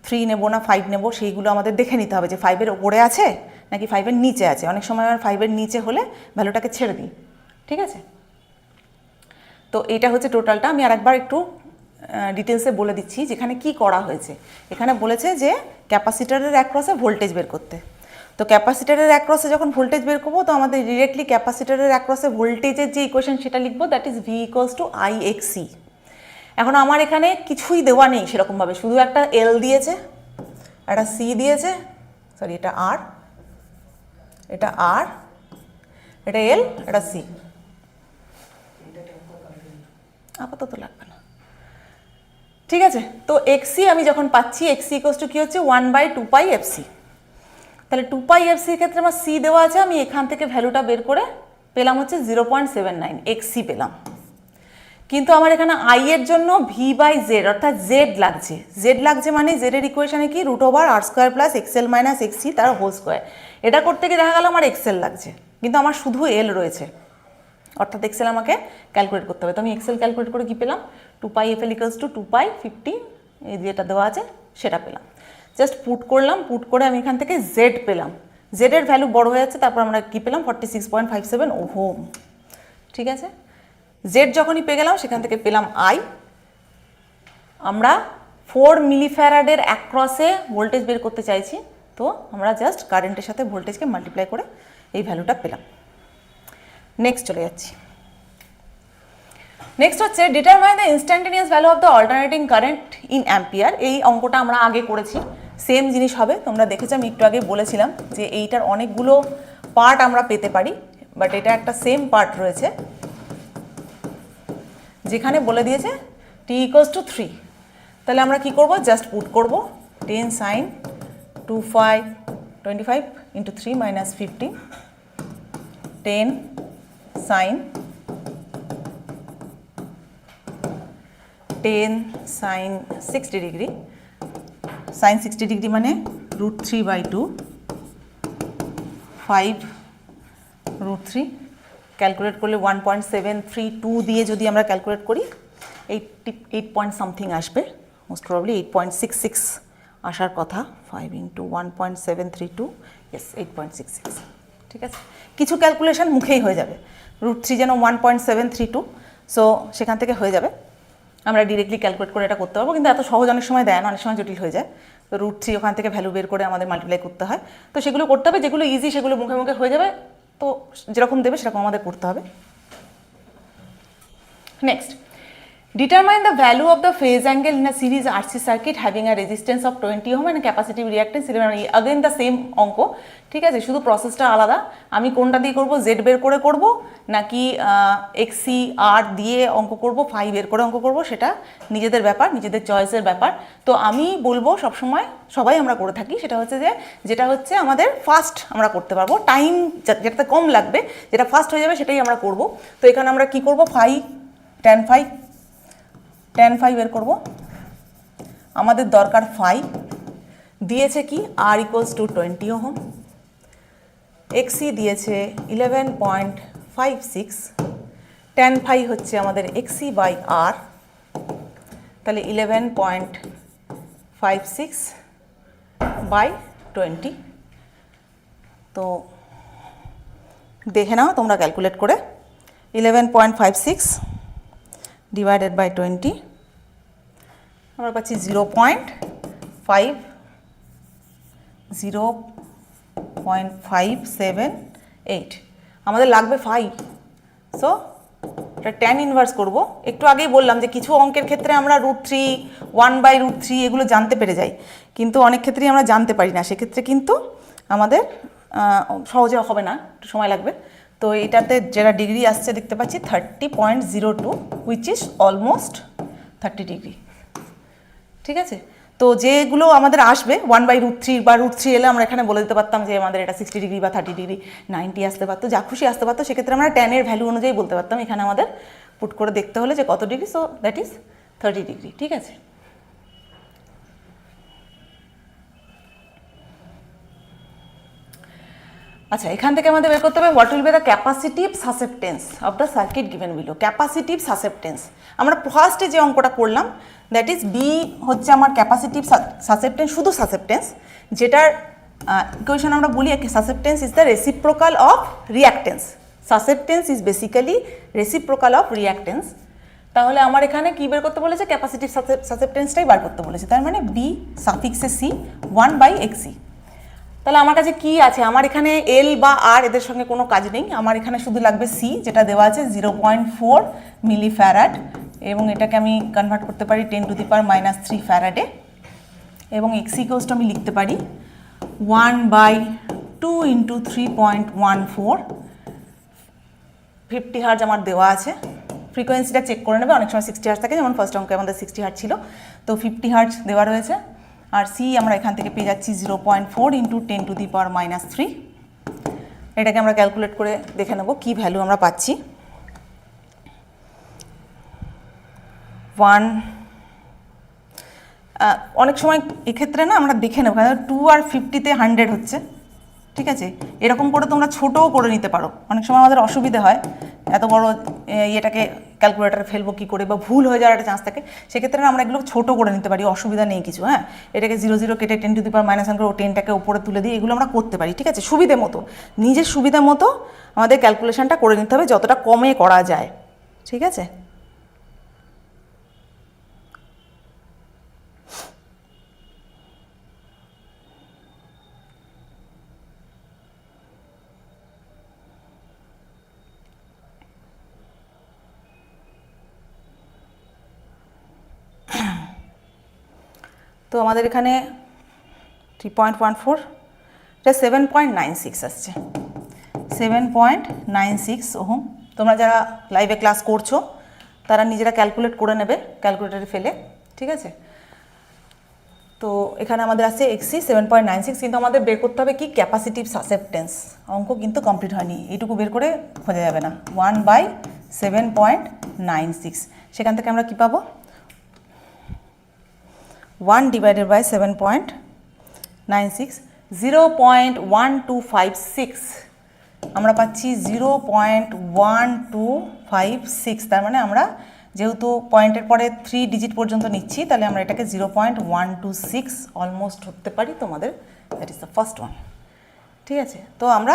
3 নেব না 5 নেব, সেইগুলো আমাদের দেখে নিতে হবে যে 5-এর ওপরে আছে নাকি 5-এর নিচে আছে। অনেক সময় আমরা 5-এর নিচে হলে ভ্যালুটাকে ছেড়ে দিই। ঠিক আছে, তো এইটা হচ্ছে টোটালটা। আমি আরেকবার একটু ডিটেলসে বলে দিচ্ছি যেখানে কি করা হয়েছে। এখানে বলেছে যে ক্যাপাসিটারের অ্যাক্রসে ভোল্টেজ বের করতে। তো ক্যাপাসিটারের অ্যাক্রসে যখন ভোল্টেজ বের করবো, তো আমাদের ডিরেক্টলি ক্যাপাসিটারের অ্যাক্রসে ভোল্টেজের যে ইকুয়েশন সেটা লিখবো, that is V equals to I X C. এখন আমার এখানে কিছুই দেওয়া নেই সেরকমভাবে, শুধু একটা এল দিয়েছে, একটা সি দিয়েছে, সরি এটা আর, এটা আর, এটা এল, এটা সি। আপাতত লাগবে না। ঠিক আছে, তো এক্সি আমি যখন পাচ্ছি, এক্সি ইকুয়ালস টু কী হচ্ছে, 1/2 পাই এফসি। তাহলে 2 পাই এফসির ক্ষেত্রে আমার সি দেওয়া আছে, আমি এখান থেকে ভ্যালুটা বের করে পেলাম হচ্ছে 0.79 এক্সি পেলাম। কিন্তু আমার এখানে আই এর জন্য ভি বাই জেড অর্থাৎ জেড লাগছে। জেড লাগছে মানে জেডের ইকুয়েশনে কি, √r² প্লাস এক্সএল মাইনাস এক্সি তার হোল স্কোয়ার। এটা করতে গিয়ে দেখা গেল আমার এক্সএল লাগছে, কিন্তু আমার শুধু এল রয়েছে, অর্থাৎ এক্সেল আমাকে ক্যালকুলেট করতে হবে। তো আমি এক্সেল ক্যালকুলেট করে কি পেলাম, 2 পাই এফএল ইকুয়ালস টু 2 পাই 50, এই যেটা দেওয়া আছে সেটা পেলাম। জাস্ট পুট করলাম, পুট করে আমি এখান থেকে জেড পেলাম। জেডের ভ্যালু বড় হয়ে যাচ্ছে, তারপর আমরা কি পেলাম, 46.57 ওহম। ঠিক আছে, জেড যখনই পেয়ে গেলাম সেখান থেকে পেলাম আই। আমরা 4 মিলিফ্যারাডের অ্যাক্রসে ভোল্টেজ বের করতে চাইছি, তো আমরা জাস্ট কারেন্টের সাথে ভোল্টেজকে মাল্টিপ্লাই করে এই ভ্যালুটা পেলাম। নেক্সট চলে যাচ্ছি। নেক্সট হচ্ছে determine the instantaneous value of the alternating current in ampere. এই অঙ্কটা আমরা আগে করেছি, সেম জিনিস হবে, তোমরা দেখেছো, আমি একটু আগে বলেছিলাম যে এইটার অনেকগুলো পার্ট আমরা পেতে পারি, বাট এটা একটা সেম পার্ট রয়েছে যেখানে বলে দিয়েছে টি ইকুয়ালস টু 3। তাহলে আমরা কি করব, জাস্ট পুট করব 10 sin 25 into 3 minus 15, 10 sin 60 degree, sin 60 degree মানে √3/2, 5 √3, ক্যালকুলেট করলে 1.732 দিয়ে যদি আমরা ক্যালকুলেট করি 8 পয়েন্ট সামথিং আসবে, মোস্ট প্রবাবলি 8.66 আসার কথা। 5 ইন্টু 1.732, ইয়েস 8.66। ঠিক আছে, কিছু ক্যালকুলেশন মুখেই হয়ে যাবে, √3 যেন 1.732, সো সেখান থেকে হয়ে যাবে। আমরা ডিরেক্টলি ক্যালকুলেট করে এটা করতে পারবো, কিন্তু এত সহজ অনেক সময় দেয় না, অনেক সময় জটিল হয়ে যায়। তো √3 ওখান থেকে ভ্যালু বের করে আমাদের মাল্টিপ্লাই করতে হয়, তো সেগুলো করতে হবে। যেগুলো ইজি সেগুলো মুখে মুখে হয়ে যাবে, তো যেরকম দেবে সেরকম আমাদের করতে হবে। Next, determine the value of the phase angle in a series RC circuit having a resistance of 20 ohm and capacitive reactance, again the same অঙ্ক। ঠিক আছে, শুধু প্রসেসটা আলাদা। আমি কোনটা দিয়ে করব, জেড বের করে করব নাকি এক্সি আর দিয়ে অঙ্ক করব, 5 বের করে অঙ্ক করব, সেটা নিজেদের ব্যাপার, নিজেদের চয়েসের ব্যাপার। তো আমি বলবো সবসময়, সবাই আমরা করে থাকি, সেটা হচ্ছে যে যেটা হচ্ছে আমাদের ফাস্ট আমরা করতে পারবো, টাইম যেটাতে কম লাগবে, যেটা ফাস্ট হয়ে যাবে সেটাই আমরা করব। তো এখানে আমরা কি করব, 5 tan 5 বের করব। আমাদের দরকার 5, দিয়েছে কি আর ইকুয়ালস টু 20 ওহম, এক্সি দিয়েছে 11.56, tan phi হচ্ছে আমাদের এক্সি বাই আর, তাহলে 11.56 বাই 20। তো দেখে নাও তোমরা ক্যালকুলেট করে, 11.56 ডিভাইডেড বাই 20 আমরা পাচ্ছি 0.578। আমাদের লাগবে 5, সো এটা ট্যান ইনভার্স করব। একটু আগেই বললাম যে কিছু অঙ্কের ক্ষেত্রে আমরা √3, 1/√3 এগুলো জানতে পেরে যাই, কিন্তু অনেক ক্ষেত্রেই আমরা জানতে পারি না, সেক্ষেত্রে কিন্তু আমাদের সহজে হবে না, একটু সময় লাগবে। তো এটাতে যেটা ডিগ্রি আসছে দেখতে পাচ্ছি 30.02, হুইচ ইজ অলমোস্ট 30 ডিগ্রি। ঠিক আছে, তো যেগুলো আমাদের আসবে 1/√3 বা √3 এলে আমরা এখানে বলে দিতে পারতাম যে আমাদের এটা 60 ডিগ্রি বা 30 ডিগ্রি, 90 আসতে পারতো, যা খুশি আসতে পারতো, সেক্ষেত্রে আমরা ট্যানের ভ্যালু অনুযায়ী বলতে পারতাম। এখানে আমাদের পুট করে দেখতে হলে যে কত degree, so that is 30 degree. ঠিক আছে, আচ্ছা এখান থেকে আমাদের বের করতে হবে what will be the capacitive susceptance of the circuit given below. Capacitive susceptance আমরা ফার্স্টে যে অঙ্কটা করলাম, দ্যাট ইজ বি হচ্ছে আমার ক্যাপাসিটিভ সাসেপ্টেন্স, শুধু সাসেপ্টেন্স, যেটার ইকুয়েশন আমরা বলি susceptance is the reciprocal of reactance. Susceptance is basically reciprocal of reactance. তাহলে আমার এখানে কি বের করতে বলেছে, ক্যাপাসিটিভ সাসেপ্টেন্সটাই বার করতে বলেছে, তার মানে বি সাফিক্সে সি 1/xc। তাহলে আমার কাছে কি আছে, আমার এখানে এল বা আর এদের সঙ্গে কোনো কাজ নেই, আমার এখানে শুধু লাগবে সি, যেটা দেওয়া আছে 0.4 মিলি ফ্যারাড, এবং এটাকে আমি কনভার্ট করতে পারি 10⁻³ ফ্যারাডে, এবং এক্সিকোসটা আমি লিখতে পারি 1/2 × 3.14। 50 হার্জ আমার দেওয়া আছে, ফ্রিকোয়েন্সিটা চেক করে নেবে, অনেক সময় 60 হার্জ থাকে, যেমন ফার্স্ট অঙ্কে আমাদের 60 হার্জ ছিল, তো 50 হার্জ দেওয়া রয়েছে। আর সি আমরা এখান থেকে পেয়ে যাচ্ছি 0.4 × 10⁻³ এটাকে আমরা ক্যালকুলেট করে দেখে নেব কি ভ্যালু আমরা পাচ্ছি। 1 অনেক সময় এক্ষেত্রে না আমরা দেখে নেব 2 আর 50-তে 100 হচ্ছে, ঠিক আছে, এরকম করে তোমরা ছোটও করে নিতে পারো। অনেক সময় আমাদের অসুবিধে হয়, এত বড় ইয়েটাকে ক্যালকুলেটারে ফেলবো কী করে, বা ভুল হয়ে যাওয়ার একটা চান্স থাকে, সেক্ষেত্রে আমরা এগুলো ছোটো করে নিতে পারি, অসুবিধা নেই কিছু। হ্যাঁ, এটাকে 0 কেটে 10⁻⁻1 করে 10টাকে উপরে তুলে দিই, এগুলো আমরা করতে পারি। ঠিক আছে, সুবিধে মতো, নিজের সুবিধা মতো আমাদের ক্যালকুলেশনটা করে নিতে হবে, যতটা কমে করা যায়। ঠিক আছে, তো আমাদের এখানে 3.14, এটা 7.96 আসছে, 7.96 ওহম। তোমরা যারা লাইভে ক্লাস করছো তারা নিজেরা ক্যালকুলেট করে নেবে ক্যালকুলেটারে ফেলে। ঠিক আছে, তো এখানে আমাদের আছে এক্সি 7.96, কিন্তু আমাদের বের করতে হবে কি ক্যাপাসিটিভ সাসেপ্টেন্স। অঙ্ক কিন্তু কমপ্লিট হয়নি, এইটুকু বের করে খোঁজা যাবে না। 1/7.96, সেখান থেকে আমরা কি পাবো, 1 ডিভাইডেড বাই 7.96, 0.1256 আমরা পাচ্ছি 0.1256। তার মানে আমরা যেহেতু পয়েন্টের পরে 3 ডিজিট পর্যন্ত নিচ্ছি, তাহলে আমরা এটাকে 0.126 অলমোস্ট ধরতে পারি তোমাদের, that is the first one. ঠিক আছে, তো আমরা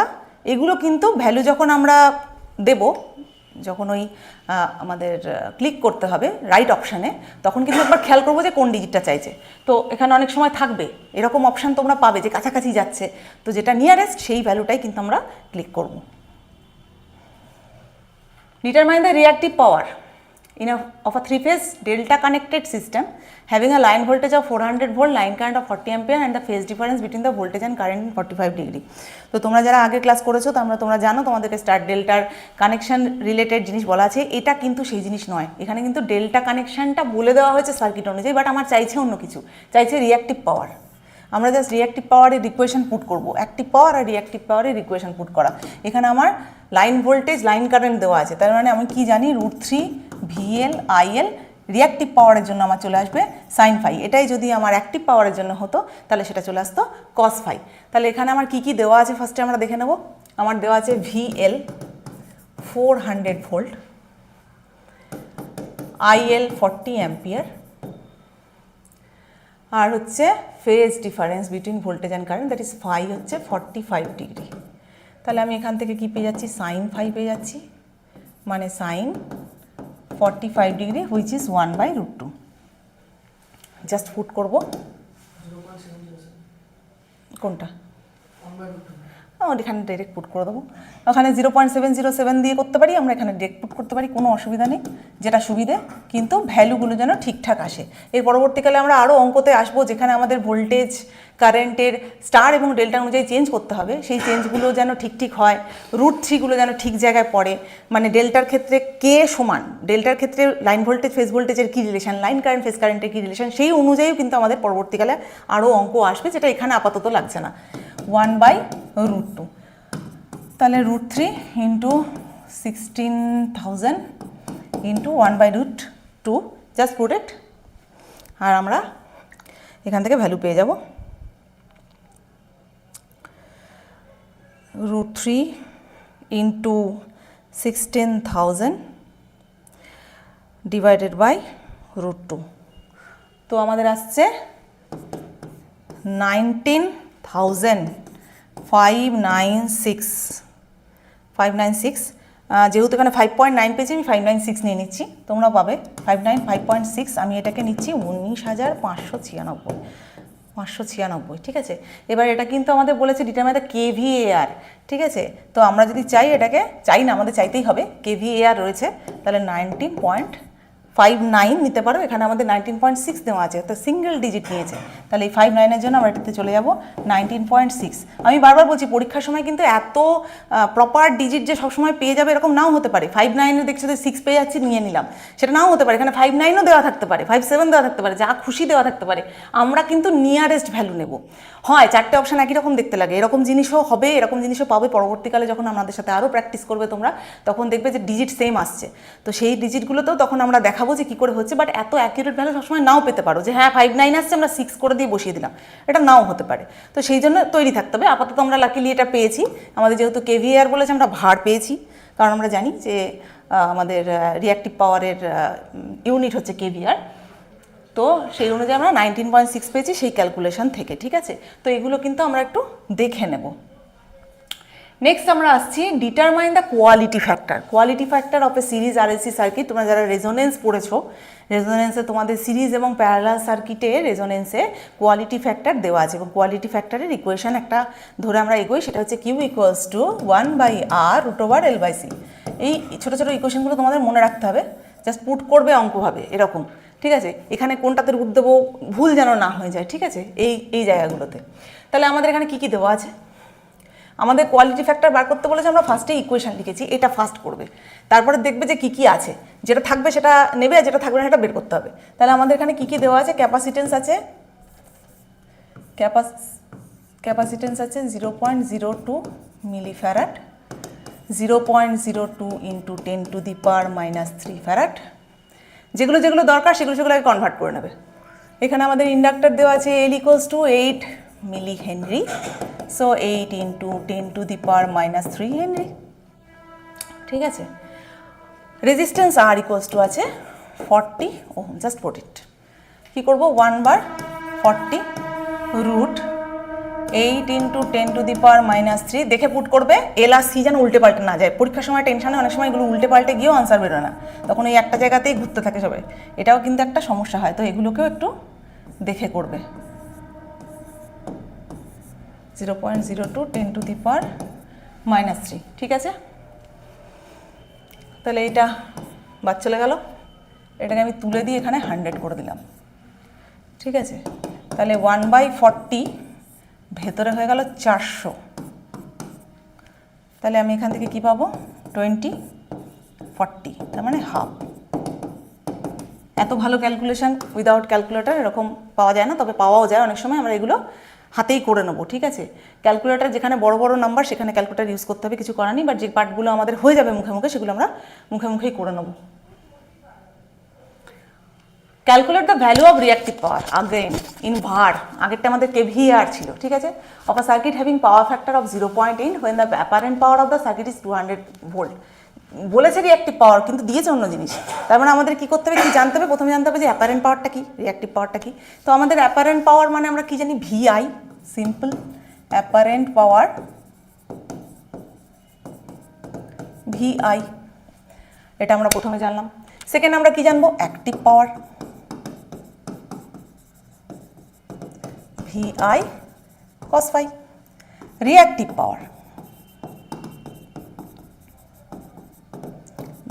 এগুলো কিন্তু ভ্যালু যখন আমরা দেব, যখন ওই আমাদের ক্লিক করতে হবে রাইট অপশানে, তখন কিন্তু একবার খেয়াল করবো যে কোন ডিজিটটা চাইছে। তো এখানে অনেক সময় থাকবে এরকম অপশান তোমরা পাবে যে কাছাকাছি যাচ্ছে, তো যেটা নিয়ারেস্ট সেই ভ্যালুটাই কিন্তু আমরা ক্লিক করব। Determine the reactive power of a 3-phase delta connected system having a line voltage of 400 volt, line current of 40 ampere and the phase difference between the voltage and current in 45 degree। তো তোমরা যারা আগে class করেছো তোমরা জানো তোমাদেরকে star ডেল্টার connection related জিনিস বলা আছে, এটা কিন্তু সেই জিনিস নয়। এখানে কিন্তু ডেল্টা কানেকশনটা বলে দেওয়া হয়েছে সার্কিট অনুযায়ী, বাট আমার চাইছে অন্য কিছু, চাইছে রিঅ্যাক্টিভ পাওয়ার। আমরা জাস্ট রিঅ্যাক্টিভ পাওয়ারের ইকুয়েশন পুট করব, অ্যাক্টিভ পাওয়ার আর রিঅ্যাক্টিভ পাওয়ারের ইকুয়েশন পুট করা। এখানে আমার লাইন ভোল্টেজ লাইন কারেন্ট দেওয়া আছে, তার মানে আমি কি জানি √3 VL IL। রিঅ্যাক্টিভ পাওয়ারের জন্য আমার চলে আসবে সাইন ফাই, এটাই যদি আমার অ্যাক্টিভ পাওয়ারের জন্য হতো তাহলে সেটা চলে আসতো কস ফাই। তাহলে এখানে আমার কি কি দেওয়া আছে ফার্স্টে আমরা দেখে নেব। আমার দেওয়া আছে VL 400 ভোল্ট, IL 40 অ্যাম্পিয়ার, আর হচ্ছে phase difference between voltage and current that is phi হচ্ছে 45 ডিগ্রি। তাহলে আমি এখান থেকে কি পেয়ে যাচ্ছি, সাইন ফাই পেয়ে যাচ্ছি, মানে sine 45 degree which is 1/√2। Just put করবো কোনটা, এখানে ডাইরেক্ট পুট করে দেবো। ওখানে 0.707 দিয়ে করতে পারি, আমরা এখানে ডাইরেক্ট পুট করতে পারি, কোনো অসুবিধা নেই, যেটা সুবিধে, কিন্তু ভ্যালুগুলো যেন ঠিকঠাক আসে। এর পরবর্তীকালে আমরা আরও অঙ্কতে আসবো যেখানে আমাদের ভোল্টেজ কারেন্টের স্টার এবং ডেল্টা অনুযায়ী চেঞ্জ করতে হবে, সেই চেঞ্জগুলো যেন ঠিক হয়, √3গুলো যেন ঠিক জায়গায় পড়ে, মানে ডেল্টার ক্ষেত্রে কে সমান, ডেল্টার ক্ষেত্রে লাইন ভোল্টেজ ফেজ ভোল্টেজের কী রিলেশন, লাইন কারেন্ট ফেজ কারেন্টের কী রিলেশন, সেই অনুযায়ীও কিন্তু আমাদের পরবর্তীকালে আরও অঙ্ক আসবে, যেটা এখানে আপাতত লাগছে না। 1/√2, তাহলে √3 into 16,000 into 1/√2, just put it, আর আমরা এখান থেকে ভ্যালু পেয়ে যাব √3 ইন্টু 16,000 ডিভাইডেড বাই √2, তো আমাদের আসছে 19,596, যেহেতু এখানে 5.9 পেয়েছি আমি 596 নিয়ে নিচ্ছি, তোমরা পাবে 5.6, আমি এটাকে নিচ্ছি 19,596, ঠিক আছে। এবার এটা কিন্তু আমাদের বলেছে ডিটারমাইন দ্য KVAR, ঠিক আছে। তো আমরা যদি চাই, এটাকে চাই না, আমাদের চাইতেই হবে, KVAR রয়েছে, তাহলে 19.59 নিতে পারো, এখানে আমাদের 19.6 দেওয়া আছে, তো সিঙ্গেল ডিজিট নিয়েছে, তাহলে এই 59-এর জন্য আমরা এটাতে চলে যাব 19.6। আমি বারবার বলছি পরীক্ষার সময় কিন্তু এত প্রপার ডিজিট যে সবসময় পেয়ে যাবে এরকম নাও হতে পারে, 59-এ দেখছো যে 6 পেয়ে যাচ্ছি নিয়ে নিলাম, সেটা নাও হতে পারে, এখানে 59ও দেওয়া থাকতে পারে, 57 দেওয়া থাকতে পারে, যা খুশি দেওয়া থাকতে পারে, আমরা কিন্তু নিয়ারেস্ট ভ্যালু নেব। হয় চারটে অপশান একই রকম দেখতে লাগে, এরকম জিনিসও হবে, এরকম জিনিসও পাবে পরবর্তীকালে, যখন আমাদের সাথে আরও প্র্যাকটিস করবে তোমরা, তখন দেখবে যে ডিজিট সেম আসছে, তো সেই ডিজিটগুলোতেও তখন আমরা দেখাবো যে কী করে হচ্ছে, বাট এত অ্যাকিউরেট ভ্যালু সবসময় নাও পেতে পারো, যে হ্যাঁ 59 আসছে আমরা 6 করে দিয়ে বসিয়ে দিলাম, এটা নাও হতে পারে, তো সেই জন্য তৈরি থাকতে হবে। আপাতত আমরা লাকিলি এটা পেয়েছি, আমাদের যেহেতু KVAR বলেছে আমরা ভার পেয়েছি, কারণ আমরা জানি যে আমাদের রিঅ্যাক্টিভ পাওয়ারের ইউনিট হচ্ছে KVAR, তো সেই অনুযায়ী আমরা 19.6 পেয়েছি সেই ক্যালকুলেশন থেকে, ঠিক আছে। তো এগুলো কিন্তু আমরা একটু দেখে নেব। নেক্সট আমরা আসছি determine the quality factor of A series RLC circuit. তোমরা যারা রেজোনেন্স পড়েছো, রেজোনেন্সে তোমাদের সিরিজ এবং প্যারালাল সার্কিটে রেজোনেন্সে কোয়ালিটি ফ্যাক্টর দেওয়া আছে, এবং কোয়ালিটি ফ্যাক্টরের ইকুয়েশন একটা ধরে আমরা এগোই, সেটা হচ্ছে Q = 1/R√/L/C। এই ছোটো ছোটো ইকুয়েশনগুলো তোমাদের মনে রাখতে হবে, জাস্ট পুট করবে অঙ্কভাবে এরকম, ঠিক আছে। এখানে কোনটাতে রুট দেবো ভুল যেন না হয়ে যায়, ঠিক আছে, এই জায়গাগুলোতে। তাহলে আমাদের এখানে কী কী দেওয়া আছে, আমাদের কোয়ালিটি ফ্যাক্টর বার করতে বলেছে, আমরা ফার্স্টে ইকুয়েশন লিখেছি, এটা ফার্স্ট করবে, তারপরে দেখবে যে কী কী আছে, যেটা থাকবে সেটা নেবে, আর যেটা থাকবে না সেটা বের করতে হবে। তাহলে আমাদের এখানে কী কী দেওয়া আছে, ক্যাপাসিটেন্স আছে, ক্যাপাসিটেন্স আছে 0.02 মিলিফ্যারাড, 0.02 ইন্টু 10⁻³ ফ্যারাড, যেগুলো যেগুলো দরকার সেগুলোকে কনভার্ট করে নেবে। এখানে আমাদের ইন্ডাক্টর দেওয়া আছে L = 8 মিলি হেনরি, সো 8 ইন্টু 10⁻³ হেনরি, ঠিক আছে। রেজিস্ট্যান্স R = আছে 40 ওহম, জাস্ট পুট ইট, কী করবো 1/40 √8 ইন্টু 10⁻³ দেখে পুট করবে, L আর C যেন উল্টে পাল্টে না যায়, পরীক্ষার সময় টেনশনে অনেক সময় এগুলো উল্টে পাল্টে গিয়েও আনসার বেরোয় না, তখন ওই একটা জায়গাতেই ঘুরতে থাকে সবাই, এটাও কিন্তু একটা সমস্যা হয়, তো এগুলোকেও একটু দেখে করবে। 0.02 10⁻³ ঠিক আছে। তাহলে এটা বাদ চলে গেল, এটাকে আমি তুলে দিয়ে এখানে 100 করে দিলাম, ঠিক আছে। তাহলে 1/40 ভেতরে হয়ে গেল 400, তাহলে আমি এখান থেকে কি পাবো 20/40, তার মানে হাফ। এত ভালো ক্যালকুলেশন উইদাউট ক্যালকুলেটর এরকম পাওয়া যায় না, তবে পাওয়াও যায় অনেক সময়, আমরা এগুলো হাতেই করে নেবো, ঠিক আছে। ক্যালকুলেটর যেখানে বড় বড় নাম্বার সেখানে ক্যালকুলেটর ইউজ করতে হবে, কিছু করার নেই, বাট যে পার্টগুলো আমাদের হয়ে যাবে মুখে মুখে সেগুলো আমরা মুখে মুখেই করে নেবো। Calculate the value of reactive power again in ভার, আগেরটা আমাদের কেভিআর ছিল, ঠিক আছে, of a circuit having power factor of 0.8 when the apparent power of the circuit is 200 volt. বলেছে রিয়াক্টিভ পাওয়ার, কিন্তু দিয়েছে অন্য জিনিস। তার মানে আমাদের কি করতে হবে, কি জানতে হবে, প্রথমে জানতে হবে যে অ্যাপারেন্ট পাওয়ারটা কি, রিয়াক্টিভ পাওয়ারটা কি। তো আমাদের অ্যাপারেন্ট পাওয়ার মানে আমরা কি জানি, V I, simple apparent power V I, এটা আমরা প্রথমে জানলাম। সেকেন্ড আমরা কি জানবো, active power V I cos phi, reactive power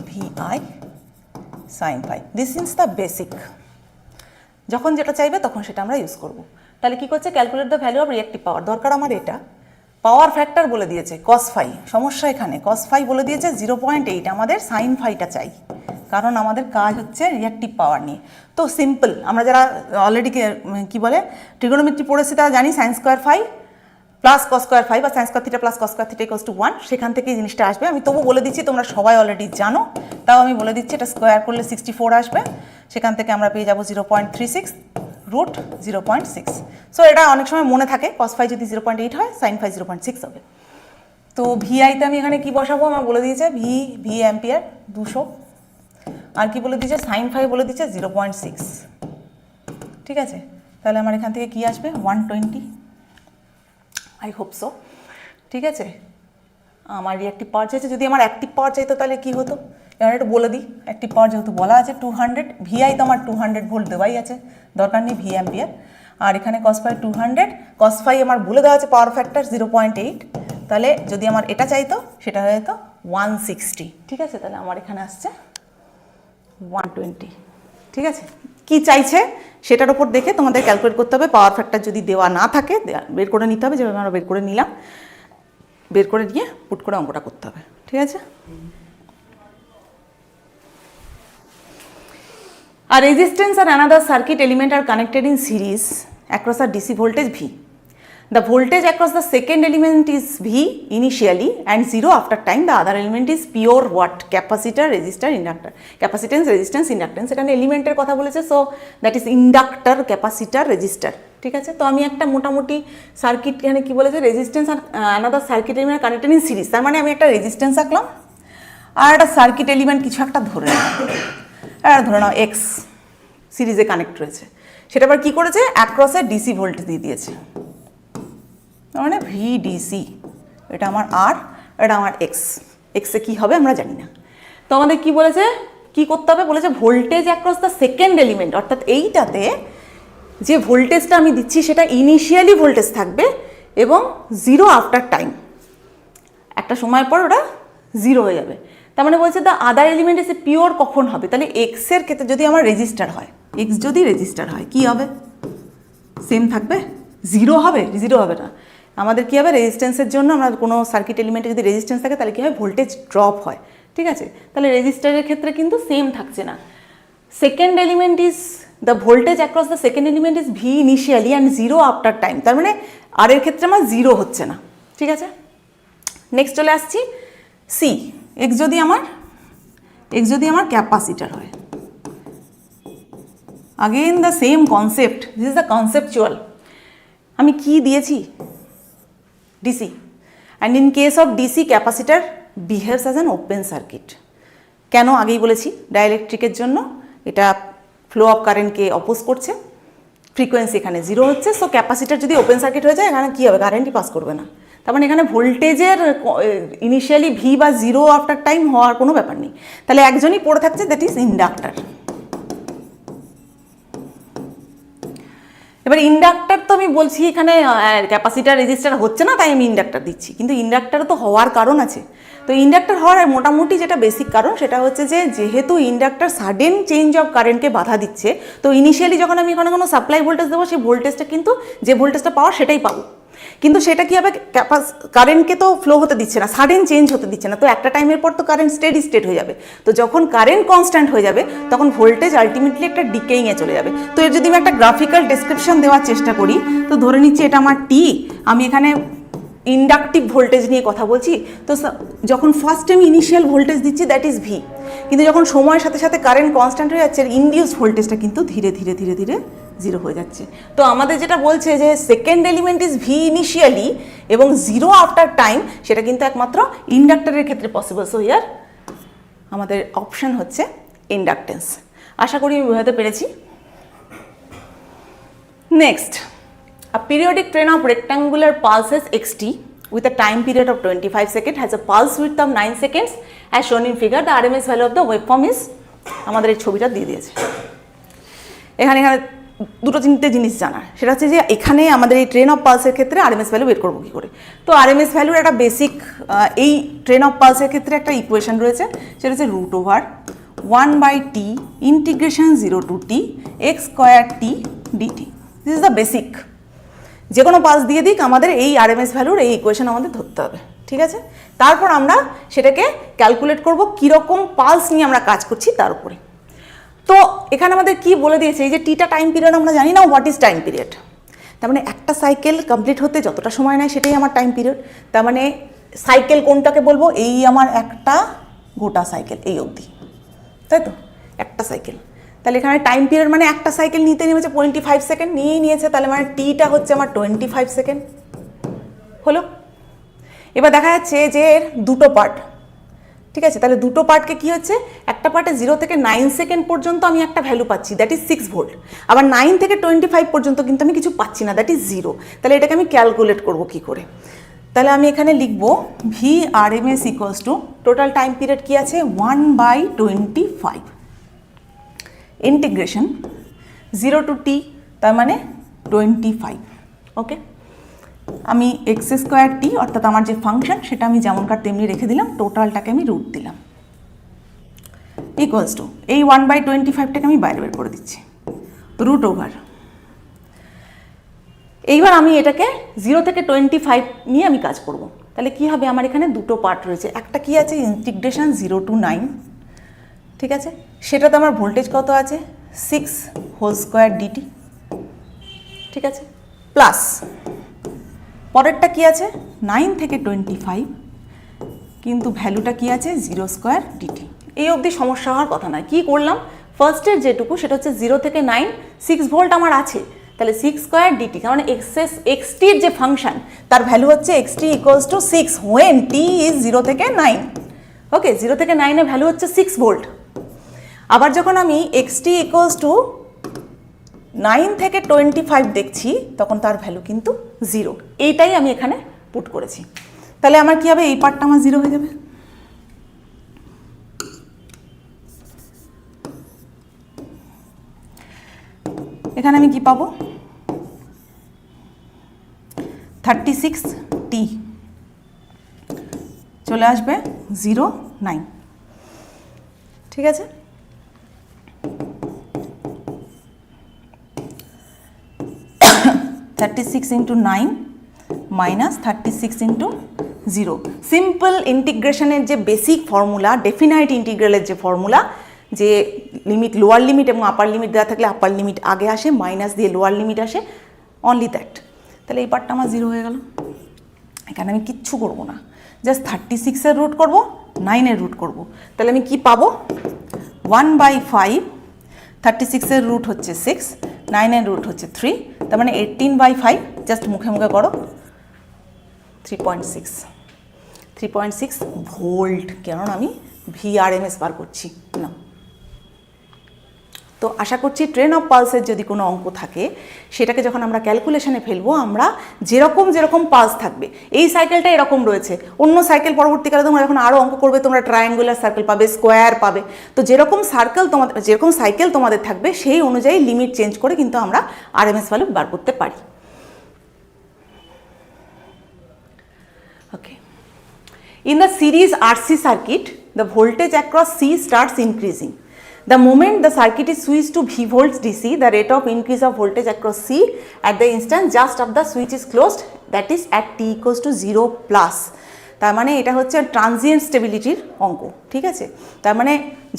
V I sine phi. This is the basic. যখন যেটা চাইবে তখন সেটা আমরা ইউজ করব। তাহলে কি করছে, calculate the value of reactive power, দরকার আমার এটা। পাওয়ার ফ্যাক্টর বলে দিয়েছে কস ফাই, সমস্যা এখানে কস ফাই বলে দিয়েছে 0.8, আমাদের সাইন ফাইটা চাই, কারণ আমাদের কাজ হচ্ছে রিয়াক্টিভ পাওয়ার নিয়ে। তো সিম্পল, আমরা যারা অলরেডি কি বলে ট্রিগোনোমেট্রি পড়েছি তারা জানি sine square phi plus cos square phi বা sine square theta plus cos square theta equals to 1, সেখান থেকে এই জিনিসটা আসবে। আমি তবু বলে দিচ্ছি, তোমরা সবাই অলরেডি জানো, তাও আমি বলে দিচ্ছি, এটা স্কোয়ার করলে 64 আসবে, সেখান থেকে আমরা পেয়ে যাবো 0.36 রুট 0.6। সো এটা অনেক সময় মনে থাকে, কস ফাই যদি 0.8 হয়, সাইন ফাই 0.6 হবে। তো ভিআইতে আমি এখানে কি বসাবো, আমার বলে দিয়েছে ভি অ্যাম্পিয়ার 200, আর কি বলে দিয়েছে, সাইন ফাই বলে দিয়েছে 0.6, ঠিক আছে। তাহলে আমার এখান থেকে কি আসবে, 120, আই হোপ সো, ঠিক আছে। আমার রিয়াক্টিভ পাওয়ার চাইছে, যদি আমার অ্যাক্টিভ পাওয়ার চাইতো তাহলে কি হতো, এবার একটু বলে দিই। অ্যাক্টিভ পাওয়ার যেহেতু বলা আছে 200, ভিআই তো আমার 200 ভোল্ট দেওয়াই আছে, দরকার নেই ভি অ্যাম্পিয়ার। আর এখানে কস ফাই 200, কস ফাই আমার বলে দেওয়া আছে পাওয়ার ফ্যাক্টর 0.8, তাহলে যদি আমার এটা চাইতো সেটা হয়ে যেত 160, ঠিক আছে। তাহলে আমার এখানে আসছে 120, ঠিক আছে। কি চাইছে সেটার উপর দেখে তোমাদের ক্যালকুলেট করতে হবে। পাওয়ার ফ্যাক্টর যদি দেওয়া না থাকে বের করে নিতে হবে, যেভাবে আমরা বের করে নিলাম, বের করে নিয়ে পুট করে অঙ্কটা করতে হবে, ঠিক আছে। A resistance and another circuit element are connected in series across a DC voltage V. The voltage across the second element is V initially and 0 after time. The other element is pure what? Capacitor, resistor, inductor. Capacitance, resistance, inductance. এখানে এলিমেন্টের কথা বলেছে, so that is inductor, capacitor, register, ঠিক আছে। তো আমি একটা মোটামুটি সার্কিট এখানে কি বলেছে, রেজিস্ট্যান্স আর another circuit element connected in series, তার মানে আমি একটা রেজিস্ট্যান্স আঁকলাম আর একটা সার্কিট এলিমেন্ট কিছু একটা ধরে নিলাম, আর ধরে নাও এক্স সিরিজে কানেক্ট রয়েছে, সেটা আবার কী করেছে, অ্যাক্রসে ডিসি ভোল্টেজ দিয়ে দিয়েছে, মানে ভিডিসি, এটা আমার আর, এটা আমার এক্স, এক্সে কী হবে আমরা জানি না। তো আমাদের কি বলেছে, কি করতে হবে, বলেছে voltage across the second element, অর্থাৎ এইটাতে যে ভোল্টেজটা আমি দিচ্ছি সেটা ইনিশিয়ালি ভোল্টেজ থাকবে এবং 0 আফটার টাইম, একটা সময় পর ওটা 0 হয়ে যাবে। তার মানে বলছে দ্য আদার এলিমেন্ট এসে পিওর কখন হবে, তাহলে এক্সের ক্ষেত্রে যদি আমার রেজিস্টার হয়, এক্স যদি রেজিস্টার হয় কী হবে, সেম থাকবে, 0 হবে, 0 হবে না। আমাদের কী হবে, রেজিস্ট্যান্সের জন্য আমরা কোনো সার্কিট এলিমেন্টে যদি রেজিস্ট্যান্স থাকে তাহলে কী হয়, ভোল্টেজ ড্রপ হয়, ঠিক আছে। তাহলে রেজিস্টারের ক্ষেত্রে কিন্তু সেম থাকছে না। Second element is the voltage across the second element is V initially and 0 after time, তার মানে আর এর ক্ষেত্রে আমার 0 হচ্ছে না, ঠিক আছে। নেক্সট চলে আসছি সি, এক্স যদি আমার ক্যাপাসিটার হয়, again the same concept, this is the conceptual. আমি কি দিয়েছি, DC, and in case of DC capacitor behaves as an open circuit. কেন, আগেই বলেছি, ডাইইলেকট্রিকের জন্য এটা ফ্লো অফ কারেন্টকে অপোজ করছে, ফ্রিকোয়েন্সি এখানে 0 হচ্ছে, সো ক্যাপাসিটার যদি ওপেন সার্কিট হয়ে যায় এখানে কী হবে, কারেন্টই পাস করবে না। তার মানে এখানে ভোল্টেজের ইনিশিয়ালি ভি বা 0 আফটার টাইম হওয়ার কোনো ব্যাপার নেই। তাহলে একজনই পড়ে থাকছে, দ্যাট ইজ ইন্ডাক্টর। এবার ইন্ডাক্টর তো আমি বলছি এখানে ক্যাপাসিটার রেজিস্টার হচ্ছে না, তাই আমি ইন্ডাক্টর দিচ্ছি, কিন্তু ইন্ডাক্টরও তো হওয়ার কারণ আছে। তো ইন্ডাক্টর হওয়ার মোটামুটি যেটা বেসিক কারণ সেটা হচ্ছে যে যেহেতু ইন্ডাক্টর সাডেন চেঞ্জ অফ কারেন্টকে বাধা দিচ্ছে, তো ইনিশিয়ালি যখন আমি এখানে কোনো সাপ্লাই ভোল্টেজ দেবো সেই ভোল্টেজটা কিন্তু যে ভোল্টেজটা পাওয়ার সেটাই পাবো, কিন্তু সেটা কী হবে, কারেন্টকে তো ফ্লো হতে দিচ্ছে না, সাডেন চেঞ্জ হতে দিচ্ছে না, তো একটা টাইমের পর তো কারেন্ট স্টেডি স্টেট হয়ে যাবে। তো যখন কারেন্ট কনস্ট্যান্ট হয়ে যাবে তখন ভোল্টেজ আলটিমেটলি একটা ডিকেইংয়ে চলে যাবে। তো এর যদি আমি একটা গ্রাফিক্যাল ডেসক্রিপশন দেওয়ার চেষ্টা করি, তো ধরে নিচ্ছি এটা আমার টি, আমি এখানে ইন্ডাকটিভ ভোল্টেজ নিয়ে কথা বলছি, তো যখন ফার্স্ট আমি ইনিশিয়াল ভোল্টেজ দিচ্ছি দ্যাট ইজ ভি, কিন্তু যখন সময়ের সাথে সাথে কারেন্ট কনস্ট্যান্ট হয়ে যাচ্ছে ইনডিউস ভোল্টেজটা কিন্তু ধীরে ধীরে ধীরে ধীরে জিরো হয়ে যাচ্ছে। তো আমাদের যেটা বলছে যে second element is V initially এবং জিরো আফটার টাইম, সেটা কিন্তু একমাত্র ইন্ডাক্টরের ক্ষেত্রে পসিবল। সো হিয়ার আমাদের অপশন হচ্ছে ইন্ডাকটেন্স। আশা করি আমি বোঝাতে পেরেছি। Next, a periodic train of rectangular pulses xt with a time period of 25 seconds has a pulse width of 9 seconds as shown in figure. The RMS value of the waveform is, আমাদের এই ছবিটা দিয়ে দিয়েছে। এখানে দুটো তিনটে জিনিস জানার, সেটা হচ্ছে যে এখানে আমাদের এই ট্রেন অফ পালসের ক্ষেত্রে আরএমএস ভ্যালু বের করবো কী করে। তো আরএমএস ভ্যালুর একটা বেসিক এই ট্রেন অফ পালসের ক্ষেত্রে একটা ইকুয়েশন রয়েছে, সেটা হচ্ছে √1/t integration 0 to t x square t dt। This is the basic. যে কোনো পালস দিয়ে দিক আমাদের এই আরএমএস ভ্যালুর এই ইকুয়েশন আমাদের ধরতে হবে, ঠিক আছে। তারপর আমরা সেটাকে ক্যালকুলেট করব কীরকম পালস নিয়ে আমরা কাজ করছি তার উপরে। তো এখানে আমাদের কি বলে দিয়েছে, এই যে টিটা টাইম পিরিয়ড, আমরা জানি না হোয়াট ইজ টাইম পিরিয়ড। তার মানে একটা সাইকেল কমপ্লিট হতে যতটা সময় নেয় সেটাই আমার টাইম পিরিয়ড। তার মানে সাইকেল কোনটাকে বলবো, এই আমার একটা গোটা সাইকেল এই অবধি, তাই তো একটা সাইকেল। তাহলে এখানে টাইম পিরিয়ড মানে একটা সাইকেল নিতে নেমেছে 25 সেকেন্ড নিয়েই নিয়েছে, তাহলে মানে টিটা হচ্ছে আমার 25 সেকেন্ড হলো। এবার দেখা যাচ্ছে যে এর দুটো পার্ট, ঠিক আছে। তাহলে দুটো পার্টকে কি হচ্ছে, একটা পার্টে 0 থেকে 9 সেকেন্ড পর্যন্ত আমি একটা ভ্যালু পাচ্ছি, দ্যাট ইজ 6 ভোল্ট। আবার 9 থেকে 25 পর্যন্ত কিন্তু আমি কিছু পাচ্ছি না, দ্যাট ইজ 0। তাহলে এটাকে আমি ক্যালকুলেট করব কি করে। তাহলে আমি এখানে লিখবো V R M S equals to total time period কি আছে 1/25 ইন্টিগ্রেশন 0 to t, তার মানে 25। ওকে, আমি এক্স স্কোয়ার টি অর্থাৎ আমার যে ফাংশন সেটা আমি যেমনকার তেমনি রেখে দিলাম, টোটালটাকে আমি রুট দিলাম ইকুয়ালস টু এই 1/25টাকে আমি বাইরে বের করে দিচ্ছি √। এইবার আমি এটাকে 0 থেকে 25 নিয়ে আমি কাজ করব। তাহলে কি হবে, আমার এখানে দুটো পার্ট রয়েছে, একটা কি আছে ইন্টিগ্রেশন 0 to 9, ঠিক আছে। সেটাতে আমার ভোল্টেজ কত আছে 6 হোল স্কোয়ার ডিটি, ঠিক আছে, প্লাস পরেরটা কি আছে 9 থেকে 25 কিন্তু ভ্যালুটা কি আছে 0 স্কোয়ার ডিটি। এই অবধি সমস্যা হওয়ার কথা নয়। কি করলাম, ফার্স্টের যেটুকু সেটা হচ্ছে 0 থেকে 9 6 ভোল্ট আমার আছে, তাহলে 6 স্কোয়ার ডিটি, কারণ এক্সটির যে ফাংশন তার ভ্যালু হচ্ছে xt equals to 6 when t is 0 থেকে 9। ওকে, 0 থেকে 9 এর ভ্যালু হচ্ছে 6 ভোল্ট। আবার যখন আমি xt ইকুয়ালস টু 9 থেকে 25 দেখছি তখন তার ভ্যালু কিন্তু 0। এইটাই আমি এখানে পুট করেছি। তাহলে আমার কি হবে, এই পার্টটা আমার 0 হয়ে যাবে। এখানে আমি কি পাবো 36t চলে আসবে 0 9, ঠিক আছে। 36 into 9 minus 36 into 0। সিম্পল ইন্টিগ্রেশনের যে বেসিক ফর্মুলা, ডেফিনাইট ইন্টিগ্রালের যে ফর্মুলা, যে লিমিট লোয়ার লিমিট এবং আপার লিমিট দেওয়া থাকলে আপার লিমিট আগে আসে, মাইনাস দিয়ে লোয়ার লিমিট আসে, অনলি দ্যাট। তাহলে এই পার্টটা আমার 0 হয়ে গেল। এখানে আমি কিচ্ছু করব না, জাস্ট 36-এর রুট করব, 9-এর রুট করব। তাহলে আমি কি পাবো 1/5, 36-এর রুট হচ্ছে 6, 9-এর রুট হচ্ছে 3, তার মানে 18/5, জাস্ট মুখে মুখে করো 3.6 ভোল্ট, কারণ আমি VRMS বার করছি না। তো আশা করছি ট্রেন অফ পালসের যদি কোনো অঙ্ক থাকে সেটাকে যখন আমরা ক্যালকুলেশনে ফেলবো, আমরা যেরকম পালস থাকবে, এই সাইকেলটা এরকম রয়েছে, অন্য সাইকেল পরবর্তীকালে তোমরা যখন আরও অঙ্ক করবে তোমরা ট্রায়াঙ্গুলার সার্কেল পাবে, স্কোয়ার পাবে। তো যেরকম সাইকেল তোমাদের থাকবে সেই অনুযায়ী লিমিট চেঞ্জ করে কিন্তু আমরা আরএমএস ভ্যালু বার করতে পারি। ওকে, in the series RC circuit the voltage across C starts increasing. The moment the circuit is switched to V volts DC, the rate of increase of voltage across C at the instant just after the switch is closed, that is at t equals to 0 plus. তার মানে এটা হচ্ছে transient স্টেবিলিটির অঙ্ক, ঠিক আছে। তার মানে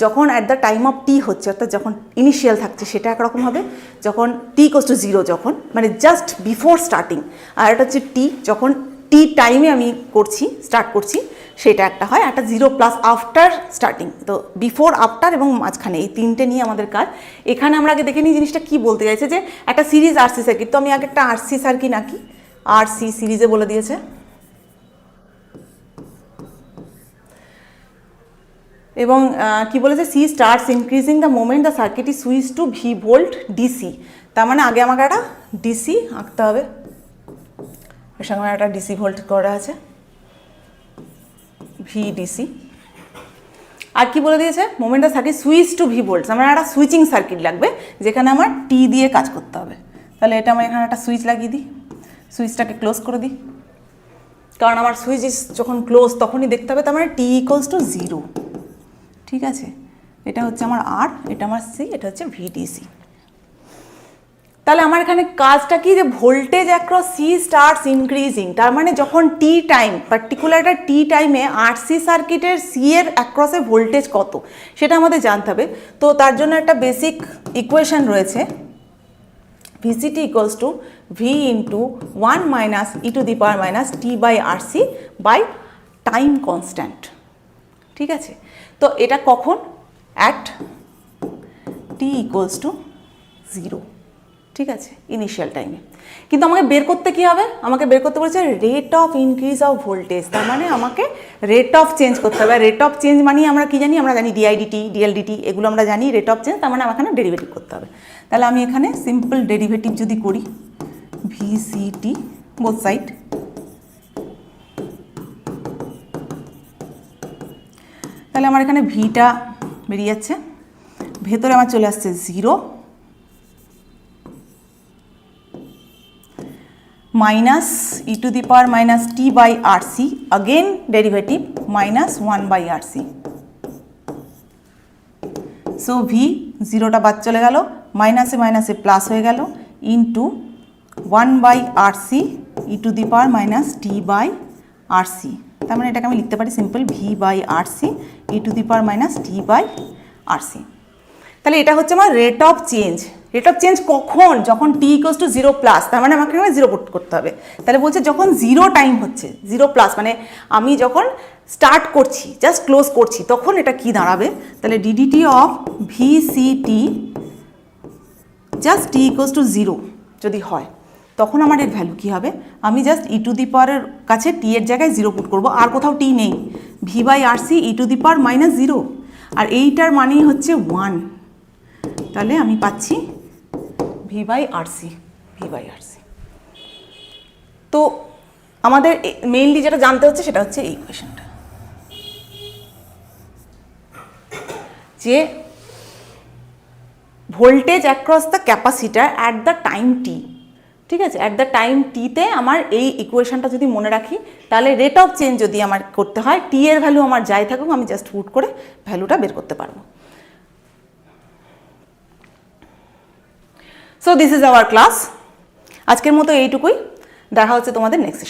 যখন অ্যাট দ্য টাইম অফ টি হচ্ছে, অর্থাৎ যখন ইনিশিয়াল থাকছে সেটা একরকম হবে, যখন t equals to 0 যখন মানে জাস্ট বিফোর স্টার্টিং, আর এটা হচ্ছে টি যখন টি টাইমে আমি স্টার্ট করছি সেটা একটা হয়, একটা 0+ আফটার স্টার্টিং। তো বিফোর, আফটার এবং মাঝখানে এই তিনটে নিয়ে আমাদের কাজ। এখানে আমরা আগে দেখে নিই জিনিসটা কি বলতে চাইছে, যে একটা সিরিজ আরসি সার্কিট। তো আমি আগে একটা আরসি সার্কিট আঁকি, আরসি সিরিজে বলে দিয়েছে। এবং কি বলেছে, C starts increasing the moment the circuit is switch to V volt DC. তার মানে আগে আমাকে একটা ডিসি আঁকতে হবে, এর সঙ্গে একটা ডিসি ভোল্ট করা আছে, ভি ডিসি। আর কি বলে দিয়েছে, moment the circuit switch to V volts. আমার একটা সুইচিং সার্কিট লাগবে যেখানে আমার টি দিয়ে কাজ করতে হবে। তাহলে এটা আমার এখানে একটা সুইচ লাগিয়ে দিই, সুইচটাকে ক্লোজ করে দিই, কারণ আমার সুইচ যখন ক্লোজ তখনই দেখতে হবে, তার মানে টি ইকুয়ালস টু 0। ঠিক আছে, এটা হচ্ছে আমার আর, এটা আমার সি, এটা হচ্ছে ভিডিসি। তাহলে আমার এখানে কাজটা কি, যে voltage across C starts increasing. তার মানে যখন টি টাইম, পার্টিকুলার একটা টি টাইমে আরসি সার্কিটের সি এর অ্যাক্রসে ভোল্টেজ কত সেটা আমাদের জানতে হবে। তো তার জন্য একটা বেসিক ইকুয়েশন রয়েছে, v c t equals to V into 1 minus e to the power minus T by RC by time constant. ঠিক আছে, তো এটা কখন, অ্যাট টি ইকুয়ালস টু 0। ঠিক আছে, ইনিশিয়াল টাইমে। কিন্তু আমাকে বের করতে কী হবে, আমাকে বের করতে বলেছে rate of increase of voltage. তার মানে আমাকে রেট অফ চেঞ্জ করতে হবে। রেট অফ চেঞ্জ মানে আমরা কি জানি, আমরা জানি ডিআইডিটি, ডিএলডিটি, এগুলো আমরা জানি। রেট অফ চেঞ্জ তার মানে আমার এখানে ডেরিভেটিভ করতে হবে। তাহলে আমি এখানে সিম্পল ডেরিভেটিভ যদি করি, ভিসিটি বোথ সাইড, তাহলে আমার এখানে ভিটা বেরিয়ে যাচ্ছে, ভেতরে আমার চলে আসছে 0 minus e to the power minus T by RC, again derivative minus 1 by RC. So भि 0টা বাদ চলে গেল, মাইনাসে মাইনাসে প্লাস হয়ে গেল, into 1 by R C E to the power minus T by R C. তার মানে এটাকে আমি লিখতে পারি simple V by R C E to the power minus T by R C. তাহলে এটা হচ্ছে আমার rate of change. Rate of change কখন, যখন টি ইকুয়ালস টু 0+, তার মানে আমাকে এখানে 0 পুট করতে হবে। তাহলে বলছে যখন 0 টাইম হচ্ছে, 0+, মানে আমি যখন স্টার্ট করছি, জাস্ট ক্লোজ করছি, তখন এটা কি দাঁড়াবে, তাহলে DDT of ভিসিটি just T equals two 0 যদি হয়, তখন আমার এর ভ্যালু কী হবে, আমি জাস্ট ই টু দি পাওয়ারের কাছে টি এর জায়গায় 0 পুট করবো, আর কোথাও টি নেই, V by R C E to the power minus 0, আর এইটার মানেই হচ্ছে 1। তাহলে আমি পাচ্ছি V by R C, V by R C. তো আমাদের মেইনলি যেটা জানতে হচ্ছে সেটা হচ্ছে এই ইকুয়েশনটা, যে voltage across the capacitor at the time t. ঠিক আছে, অ্যাট দ্য টাইম টিতে আমার এই ইকুয়েশনটা যদি মনে রাখি, তাহলে রেট অফ চেঞ্জ যদি আমার করতে হয়, টি এর ভ্যালু আমার যাই থাকুক, আমি জাস্ট পুট করে ভ্যালুটা বের করতে পারবো। So this is our class. আজকের মতো এইটুকুই, দেখা হচ্ছে তোমাদের নেক্সট